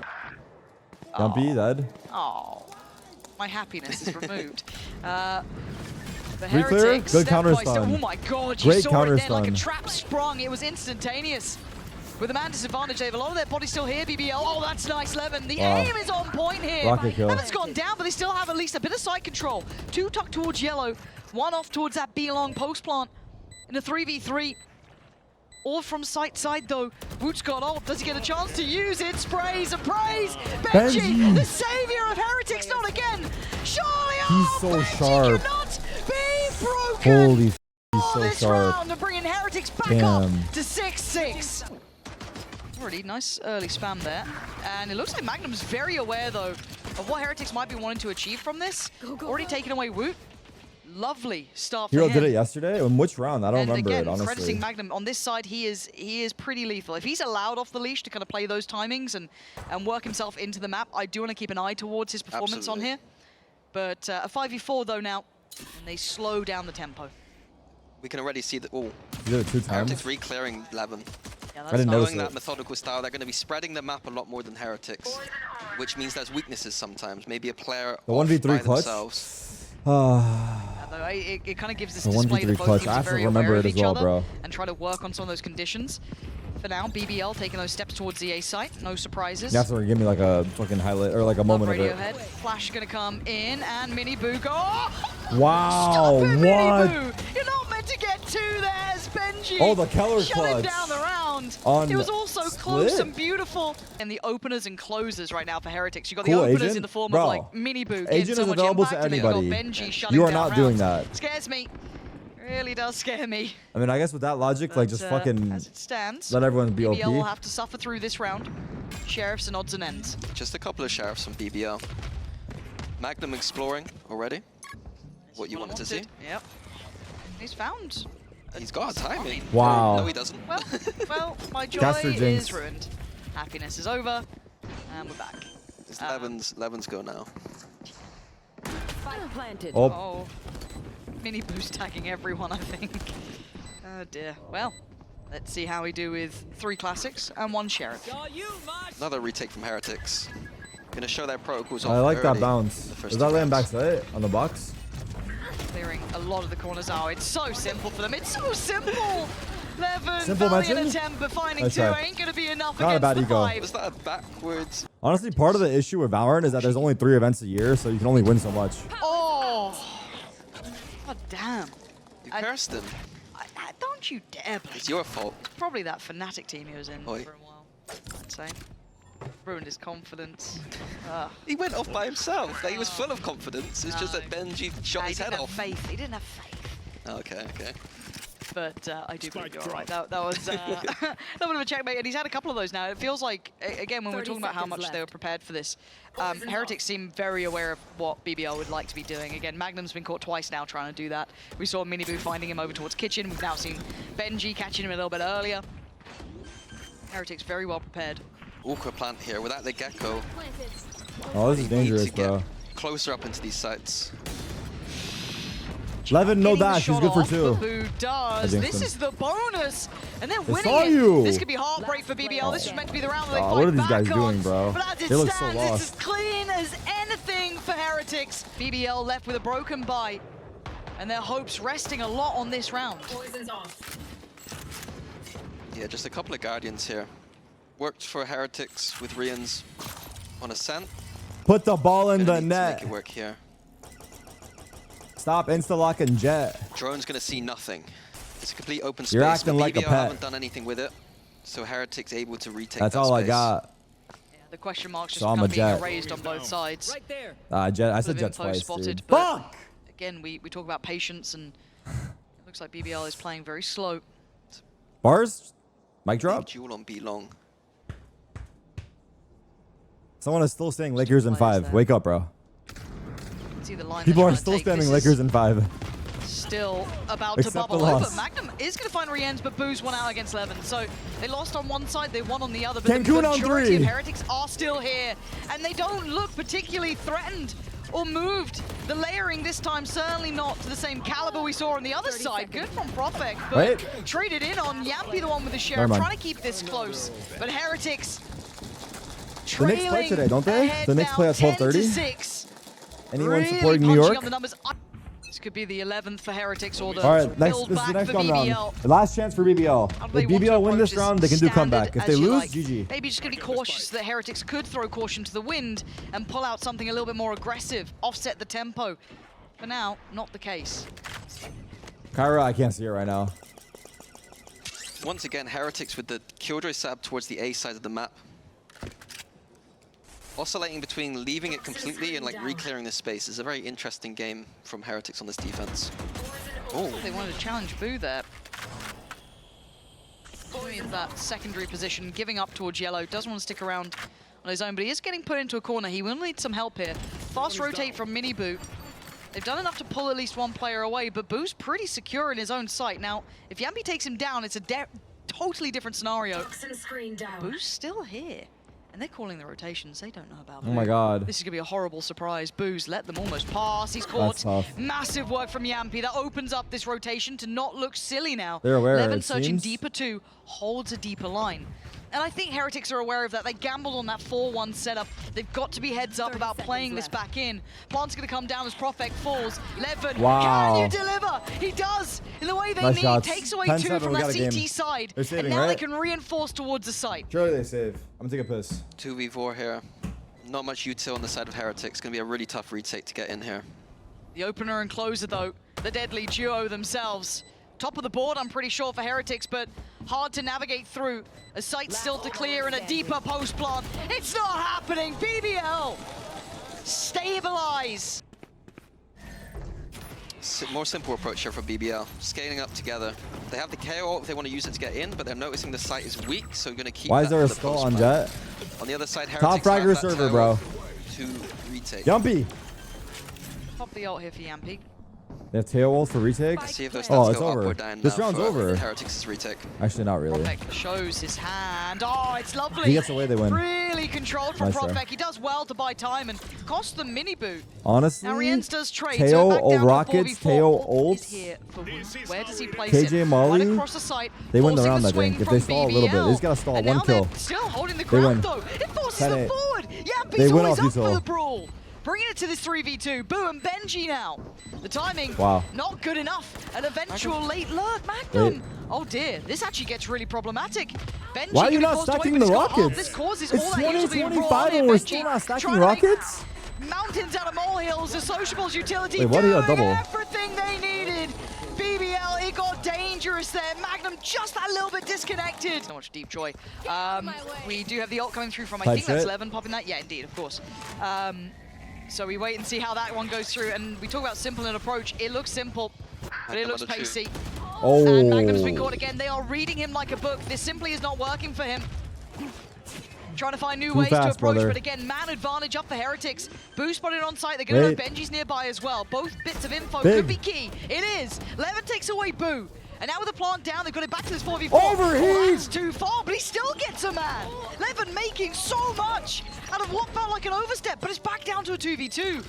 Jumpy, dead. Oh, my happiness is removed. The Reclear, Heretics, good step counter by step. stun. Oh my God, you Great saw counter it then like a stun. trap sprung. It was instantaneous. With a man disadvantage, they have a lot of their body still here, BBL. Oh, that's nice, Levin. The Wow. aim is on point here. Rocket kill. Levin's gone down, but they still have at least a bit of side control. 2 tucked towards yellow, 1 off towards that B-long post plant. In a 3v3. All from site side though. Woot's got ult. Does he get a chance to use it? Sprays and praise. Benji, the savior of Heretics, not again. Surely, He's so Benji sharp. cannot be broken. Holy f, he's so This sharp. round and bringing Heretics back Damn. up to 6-6. Already nice early spam there. And it looks like Magnum's very aware though of what Heretics might be wanting to achieve from this. Already taken away Woot. Lovely start for Hero him. did it yesterday? In which round? I don't And remember again, it, honestly. crediting Magnum on this side, he is pretty lethal. If he's allowed off the leash to kind of play those timings and work himself into the map, I do want to keep an eye towards his performance on here. But a 5v4 though now, and they slow down the tempo. We can already see that. Oh, He did it 2 times. Heretics reclearing Levin. Yeah, I didn't nice. notice Knowing it. that methodical style, they're going to be spreading the map a lot more than Heretics, which means there's weaknesses sometimes. Maybe a player The off 1v3 by clutch? themselves. Although it kind of gives this The display 1v3 that both clutch. teams I are have to very remember aware it of as each well, other bro. and try to work on some of those conditions. For now, BBL taking those steps towards the A site. No surprises. You have to give me like a fucking highlight or like a Love moment of it. Radiohead. Flash gonna come in and Mini Boo go. Oh! Wow, Stop it, Mini what? Boo! You're not meant to get 2 there, Benji. Oh, the Keller Shut him clutch. down the round. On It was also close split. and beautiful. And the openers and closers right now for Heretics. You got Cool, the openers Agent. in the form Bro, of like Mini Boo. Agent getting so is much available impact, to and then you got anybody. Benji shutting You are down not doing rounds. that. Scares me. Really does scare me. I mean, I guess with that logic, like, just But, fucking as it stands, let everyone be BBL will OP. have to suffer through this round. Sheriffs and odds and ends. Just a couple of sheriffs from BBL. Magnum exploring already. What you wanted to see? Yep. He's found. He's got a timing. Wow. No, he doesn't. Well, my joy Caster Jinx. is ruined. Happiness is over, and we're back. It's Levin's go now. Spike planted. Oh, Oh, Mini Boost tagging everyone, I think. Oh dear. Well, let's see how we do with 3 classics and 1 sheriff. Saw you, Marsh. Another retake from Heretics. Gonna show their protocols off I like that early bounce. the first Is that 2 laying rounds. backside on the box? Clearing a lot of the corners. Oh, it's so simple for them. It's so simple. Levin, Simple valiant mention? attempt, but finding Nice 2 try. ain't gonna be enough Not a against bad the ego. 5. Was that a backwards? Honestly, part of the issue with Valorant is that there's only 3 events a year, so you can only win so much. Oh, god damn. You cursed him. Don't you dare play. It's your fault. Probably that Fnatic team he was in Oi. for a while, I'd say. Ruined his confidence. He went off by himself. Like, he was full of confidence. It's just No. that Benji shot his He head didn't have off. faith. He didn't have faith. Okay, okay. But I do believe you're right. That was a little bit of a checkmate, and he's had a couple of those now. It feels like, again, when we're 30 talking about how seconds much they were left. prepared for this, Heretics seem very aware of what BBL would like to be doing. Again, Magnum's been caught twice now trying to do that. We saw Miniboo finding him over towards Kitchen. We've now seen Benji catching him a little bit earlier. Heretics very well prepared. Awkward plant here. Without the gecko, Oh, this is dangerous, to get bro. closer up into these sites. Levin, no Getting the dash. He's shot good for off, 2. but Boo does. This is the bonus, and they're winning saw it. you. This could be heartbreak for BBL. This was meant to be the round that they Oh, fight what are these back guys on. doing, bro? But as it They look so stands, lost. it's as clean as anything for Heretics. BBL left with a broken bite, and their hopes resting a lot on this round. Yeah, just a couple of Guardians here. Worked for Heretics with Rians on Ascent. Put the ball in Gonna the need to net. make it work here. Stop insta-lock and jet. Drone's gonna see nothing. It's a complete open space. You're acting but like a BBL pet. haven't done anything with it, so Heretics able to retake That's that all space. I got. Yeah, the question marks just So I'm become a being jet. erased on both sides. Right there. Jet. I Bit said of jet info twice, spotted, dude. but Fuck! again, we talk about patience, and it looks like BBL is playing very slow. Bars? Mic drop? Duel on B long. Someone is still saying Lakers in players 5. there. Wake up, bro. See the line People they're are trying to still take. standing This is Lakers in 5. Still about to Accept the bubble over. loss. Magnum is going to find Rien's, but Boo's won out against Levin. So they lost on one side, they won on the other. But Cancun the on majority 3. of Heretics are still here, and they don't look particularly threatened or moved. The layering this time certainly not to the same caliber we saw on the other side. Good from Profek, but Wait. traded in on Yampy, the one with the sheriff, Never mind. trying to keep this close. But Heretics The Knicks play today, don't they? ahead The Knicks now, play at 12:30? 10-6. Anyone Really supporting New punching York? up the numbers. This could be the 11th for Heretics or the All right, next, build this is back the next for round. BBL. The last chance for BBL. How do they If want to BBL win approach this round, they can do comeback. If standard they as you lose, like? GG. Maybe just going to be cautious that Heretics could throw caution to the wind and pull out something a little bit more aggressive, offset the tempo. For now, not the case. Kyra, I can't see it right now. Once again, Heretics with the Killjoy setup towards the A side of the map. Oscillating between leaving it completely and like re-clearing this space is a very interesting game from Heretics on this defense. Oh, They wanted to challenge Boo there. Going into that secondary position, giving up towards Yellow. Doesn't want to stick around on his own, but he is getting put into a corner. He will need some help here. Fast rotate from Mini Boo. They've done enough to pull at least one player away, but Boo's pretty secure in his own sight. Now, if Yampy takes him down, it's a totally different scenario. Boo's still here, and they're calling the rotations. They don't know about Boo. Oh my god. This is going to be a horrible surprise. Boo's let them almost pass. He's That's caught. tough. Massive work from Yampy. That opens up this rotation to not look silly now. They're aware, Levin it searching seems. deeper too, holds a deeper line. And I think Heretics are aware of that. They gambled on that 4-1 setup. They've got to be heads up about playing this back in. Plant's going to come down as Profek falls. Levin, Wow. can you deliver? He does. In the way they Nice need. shots. Takes away 10-7, 2 from we that got a game. CT side. They're saving, and now they right? can reinforce towards the site. Surely they save. I'm gonna take a piss. 2v4 here. Not much util on the side of Heretics. Gonna be a really tough retake to get in here. The opener and closer, though, the deadly duo themselves. Top of the board, I'm pretty sure, for Heretics, but hard to navigate through. A site still to clear and a deeper post plant. It's not happening! BBL! Stabilize! More simple approach here for BBL. Scaling up together. They have the KO if they want to use it to get in, but they're noticing the site is weak, so we're going to keep Why that is there for a the skull post on plan. Jet? On the other side, Top Heretics have fragger that server, tower bro. to retake. Yumpy. Pop the ult here for Yampy. They have tail ult for retake. Let's see if those Oh, stats it's go up over. or down This now round's for over. Heretics' retake. Actually, not really. Profek shows his hand. Oh, it's lovely. He gets away, they win. Really controlled from Nice try. Profek. He does well to buy time and cost them mini boot. Honestly, Now Rien's does trade, Teo so back or down to Rockets, 4v4. Teo What is ult. here for Wu? Where does he place KJ it? Molly, Right across the site, they win the forcing round, I swing think, if they from stall a little bit. They BBL. just gotta stall And one now kill. they're still holding the They ground win. though. It forces 10-8. them forward. They Yampy's win always off up for util. the brawl. Bringing it to this 3v2. Boo and Benji now. The timing, Wow. not good enough. An eventual late lurk. Magnum. Wait. Oh dear, this actually gets really problematic. Benji Why are you getting not forced away, stacking but the it's got- oh, rockets? this causes It's all that usually 20-25 raw on and we're Benji still not stacking trying to make rockets? mountains out of molehills, a sociables utility Wait, what are you doing double? everything they needed. BBL, it got dangerous there. Magnum just a little bit disconnected. So much deep joy. We do have the ult coming through from, I Tight think that's shit. Levin popping that. Yeah, indeed, of course. So we wait and see how that one goes through. And we talk about simple in approach. It looks simple, but it looks Another two. pacey. Oh. And Magnum's been caught again. They are reading him like a book. This simply is not working for him. Trying to find new Too ways to fast, approach, brother. but again, man advantage up for Heretics. Boo spotted on site. They're going to Wait. know Benji's nearby as well. Both bits of info Big. could be key. It is. Levin takes away Boo. And now with the plant down, they've got it back to this 4v4. Overheat! Oh, that's too far, but he still gets a man. Levin making so much out of what felt like an overstep, but it's back down to a 2v2.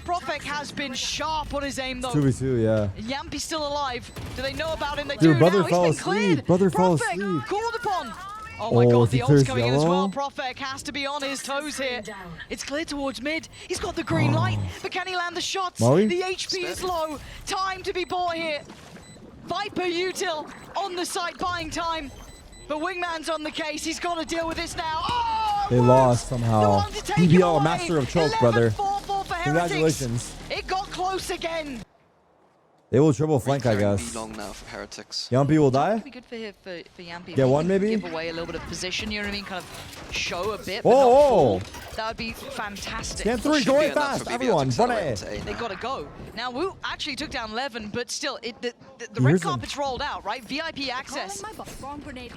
Profek has been sharp on his aim, though. 2v2, yeah. Yampy's still alive. Do they know about him? They Dude, do brother now. fell He's been cleared. asleep. Brother fell Profek asleep. called upon. Oh my Oh, god, if he the ult's clears coming in as well. yellow? Profek has to be on his toes here. It's clear towards mid. He's got the green light, but can he land the shots? Molly? The HP is low. Time to be bought here. Viper util on the site, buying time. But Wingman's on the case. He's got to deal with this now. Oh, They Woods! lost The somehow. one to take it BBL, away. master of choke, brother. 11-4-4 for Heretics. Congratulations. It got close again. They will triple flank, I Recurring guess. B long now for Heretics. Yumpy will die? It'd be good for Yampy. Get one, maybe? Give away a little bit of position, you know what I mean? Kind of show a bit, but Whoa, not whoa. full. That would be fantastic. Scan 3, Should go be away enough fast. for BBL to Everyone, accelerate run into A it. They now. got to go. Now, Wu actually took down Levin, but still, the Here's red him. carpet's rolled out, right? VIP access.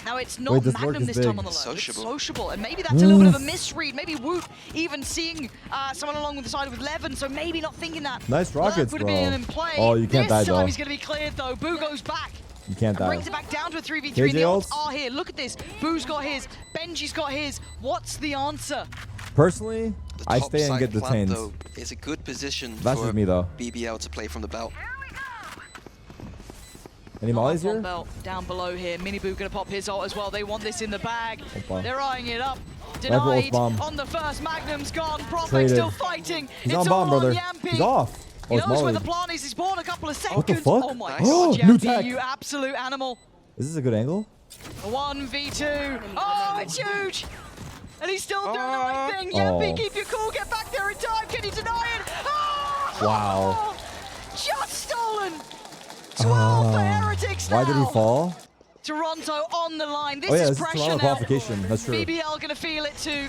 Now, it's not Wait, this lurk Magnum is this time big. on the low. Sociable. It's sociable, and maybe that's a little bit of a misread. Maybe Woot even seeing someone along with the side with Levin, so maybe not thinking that. Nice rockets, would have bro. been in play. Oh, you can't die, This time though. he's going to be cleared, though. Boo goes back. You can't And die. brings it back down to a 3v3, KJ and the ults ults? are here. Look at this. Boo's got his. Benji's got his. What's the answer? Personally, The I top stay and side get plant, detained. though, is a good position That's for just me, though. BBL to play from the belt. Any mollies One here? belt down below here. Miniboo gonna pop his ult as well. They want this in the bag. Opa. They're eyeing it up. ult Denied bomb. on the first. Magnum's gone. Profek Traded. still fighting. He's It's on bomb, all brother. on Yampy. He's off. He Oh, it's knows where molly. the plan is. He's bought a couple of seconds. What the fuck? Oh my Nice. god, New Yampy, tech. you absolute animal. Is this a good angle? 1v2. Oh, it's huge. And he's still doing the right thing. Yampy, keep your cool. Get back there in time. Can he deny it? Oh! Wow. Just stolen. 12 for Heretics now. Why did he fall? Toronto on the line. This Oh yeah, is this is pressure Toronto now. qualification. That's true. BBL gonna feel it too.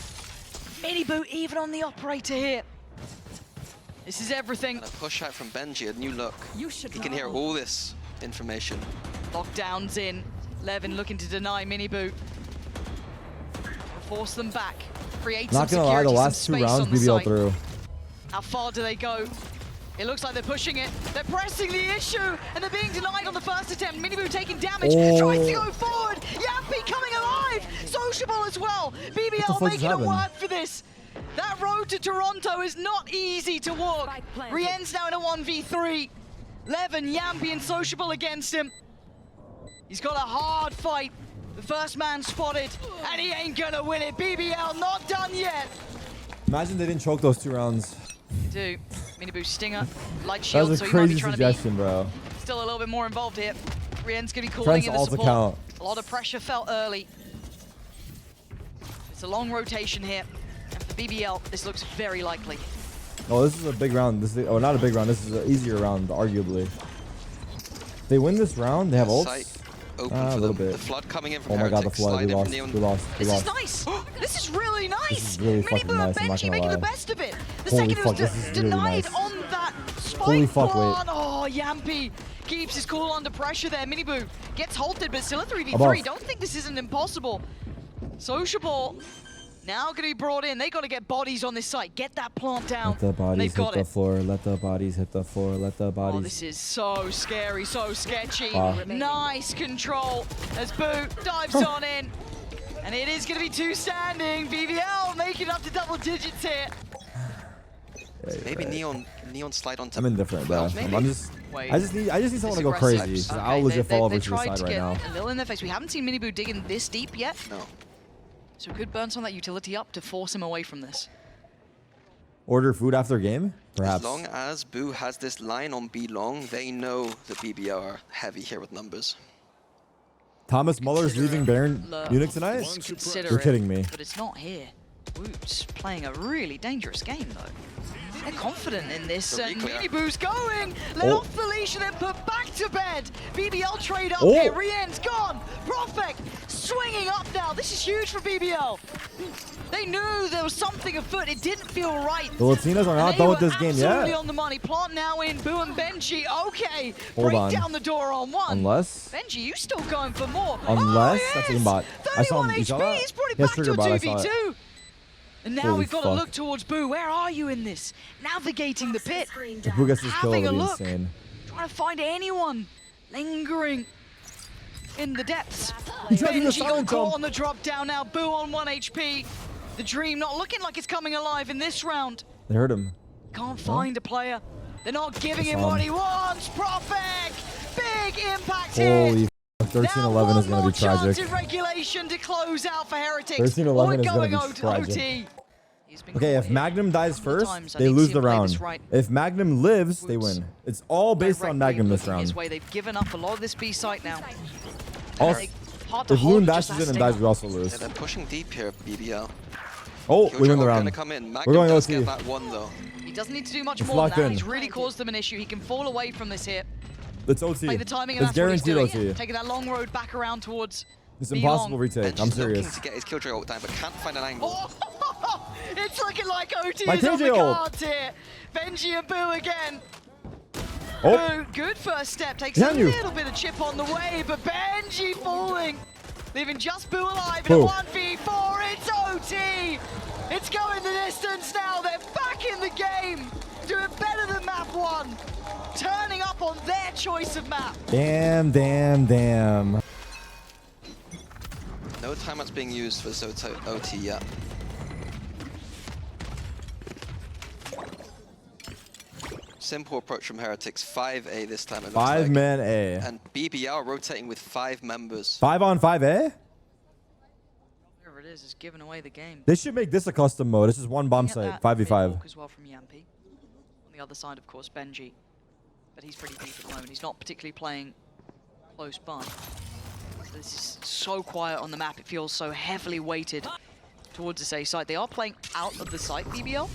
Miniboo even on the operator here. This is everything. And a push out from Benji, a new look. You should He can hear all this information. Lockdowns in. Levin looking to deny Miniboo. Force them back. Create Not some gonna lie, security, the last some two space rounds on the BBL site. through. How far do they go? It looks like they're pushing it. They're pressing the issue, and they're being denied on the first attempt. Miniboo taking damage, tries to go forward. Yampy coming alive. Sociable as well. BBL fuck just making it happened? work for this. That road to Toronto is not easy to walk. Spike planted. Rien's now in a 1v3. Levin, Yampy, and Sociable against him. He's got a hard fight. The first man spotted, and he ain't gonna win it. BBL not done yet. Imagine they didn't choke those 2 rounds. They do. Miniboo stinger, light That shield, was so a he might be crazy trying suggestion, bro. to be still a little bit more involved here. Rien's gonna be calling Trent's in the alt support. account. A lot of pressure felt early. It's a long rotation here. And for BBL, this looks very likely. Oh, this is a big round. This is, oh, not a big round. This is an easier round, arguably. They win this round. They have Sight ults. open A for little them. bit. The flood coming in from Oh my god, the Heretics. flood. Slide We in lost. from Neon. We lost. We This lost. is nice. This is really nice. This is really fucking Miniboo and nice, I'm not Benji gonna making the lie. best of it. The Holy second fuck, it this was is really denied nice. on that spike Holy fuck, wait. plan. Oh, Yampy keeps his cool under pressure there. Miniboo gets halted, but still a 3v3. Above. Don't think this isn't impossible. Sociable now going to be brought in. They got to get bodies on this site. Get that plant down. Let the And bodies they've hit got the it. floor. Let the bodies hit the floor. Let the Oh, bodies. this is so scary, so sketchy. Wow. Nice control as Boo dives on in. And it is going to be 2 standing. BBL making it up to double digits here. Maybe Neon slide onto. I'm indifferent, bro. Maybe. I'm just. Wait. I just need someone to go aggressive. crazy. 'Cause Okay, I'll legit fall over they to the tried side to right get now. a little in their face. We haven't seen Miniboo digging this deep yet. No. So good burn some of that utility up to force him away from this. Order food after game? Perhaps. As long as Boo has this line on B long, they know the BBL are heavy here with numbers. Thomas Muller's leaving Baron Look. Munich tonight? Consider You're it, kidding me. But it's not here. Woot's playing a really dangerous game though. They're confident in this, The and reclear. Miniboo's going! Let Oh. off the leash and then put back to bed! BBL trade up Oh. here, Rien's gone! Profek swinging up now, this is huge for BBL! They knew there was something afoot, it didn't feel right. The Latinos are And not they done with were this game absolutely yet. on the money. Plant now in, Boo and Benji, okay! Hold Break on. down the door on one. Unless. Benji, you still going for more. Unless oh, that's yes! aimbot. I saw 31 him. You saw HP, that? he's brought it He has back to a trigger bot, I saw it. 2v2. And now Holy we've got to fuck. look towards Boo. Where are you in this? Navigating the pit. If Boo gets this kill, Having it'll a be look. insane. Trying to find anyone lingering. in the depths. He tried to do the Benji got silent caught jump. on the drop down now. Boo on 1 HP. The Dream not looking like it's coming alive in this round. They hurt him. Can't find a player. They're not giving him That's what on. he wants. Prophet, big impact Holy here. 13-11 is going to be tragic. In regulation to close out for Heretics. 13-11 We're is gonna going be tragic. OT. He's been Okay, caught if here Magnum dies a couple of first, times. I they need to lose see the him play round. this right. If Magnum lives, they Woods win. It's all based on directly Magnum this looking his round. way. They've given up a lot of this B site now. Also, Hard to if hold Loon just dashes that in and dies, stinger. we also Yeah, lose. they're pushing deep here, BBL. Oh, we win the Gonna round. come in. We're Magnum going does OT. get that one though. He doesn't need to do much It's more than locked that. in. He's really caused them an issue. He can fall away from this hit. It's OT. Play the timing, and It's that's what he's guaranteed doing. OT. Taking that long road back around towards It's B impossible long. retake. Benji's I'm looking serious. to get his Killjoy ult down, but can't find an angle. Oh, it's looking like OT My is on the KJ ult. cards here. Benji and Boo again. Oh, Boo, good first step. Takes Behind a you. little bit of chip on the way, but Benji falling. Leaving just Boo alive in Boo. a 1v4. It's OT. It's going the distance now. They're back in the game. Doing better than map 1. Turning up on their choice of map. damn. No timeouts being used for OT yet. Simple approach from Heretics. 5A this time. It looks like. 5-man A. And BBL rotating with 5 members. 5 on 5A? Whoever it is giving away the game. They should make this a custom mode. This is one bomb Looking at site. that 5v5. mid-walk as well from Yampi. On the other side, of course, Benji. But he's pretty deep at the moment. He's not particularly playing close by. This is so quiet on the map. It feels so heavily weighted towards this A site. They are playing out of the site, BBL.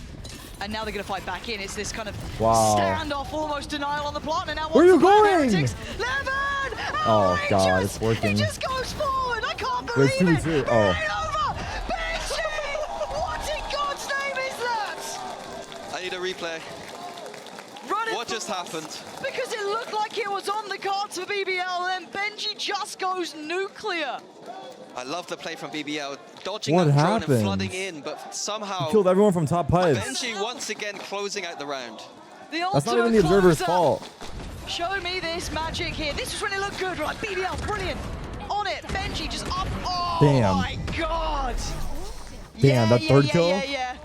And now they're going to fight back in. It's this kind of Wow. standoff, almost denial on the plot. And now Where are you what's the plan, going? Heretics? Levin! Oh, God, Outrageous! it's working. He just goes forward. I can't There's believe it. 2v2. Oh. Right over. Benji! What in God's name is that? I need a replay. Running What just happened? Because it looked like it was on the cards for BBL, and then Benji just goes nuclear. I love the play from BBL, dodging What that drone happened? and flooding in, but somehow Killed everyone from top pipes. Benji once again closing out the round. The That's not even the ultimate observer's closer. fault. Show me this magic here. This is when it looked good, right? BBL, brilliant. On it, Benji just up. Oh Damn. my God. Damn, that third kill? Yeah.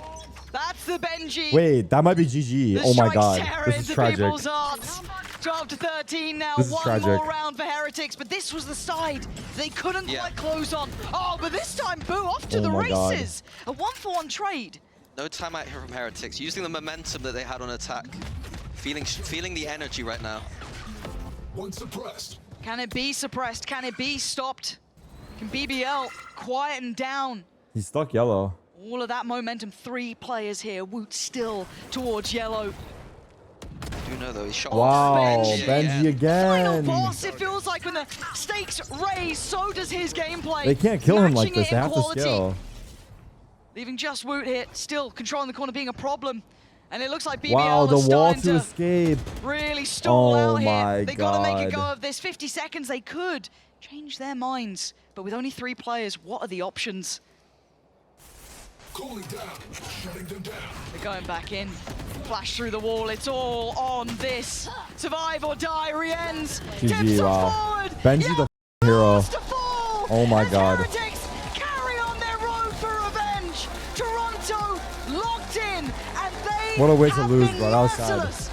That's the Benji. Wait, that might be GG. The Oh my strikes God. terror This is into tragic. people's hearts. 12 to 13 now. This is One tragic. more round for Heretics, but this was the side they couldn't Yeah. quite close on. Oh, but this time Boo off to Oh the my God. races. A 1-for-1 trade. No timeout here from Heretics, using the momentum that they had on attack. Feeling the energy right now. One suppressed. Can it be suppressed? Can it be stopped? Can BBL quieten down He's stuck yellow. all of that momentum? 3 players here. Woot still towards yellow. I do know though, he shot Wow, Benji. Benji Final again. boss, it feels like when the stakes raise, so does his gameplay. They can't kill him like Matching this. it They in have to quality. scale. Leaving just Woot here, still controlling the corner being a problem. And it looks like BBL Wow, the is wall starting to escape. really stall Oh out here. my They gotta make a go God. of this. 50 seconds, they could change their minds. But with only 3 players, what are the options? Cooling down. Shutting them down. They're going back in. Flash through the wall, it's all on this. Survive or die, Rienz. GG, Tips them wow. forward. Benji the hero. Last to fall. Oh my As God. Heretics carry on their road for revenge. Toronto locked in, and they What a way to have lose, been bro. That was sad. merciless.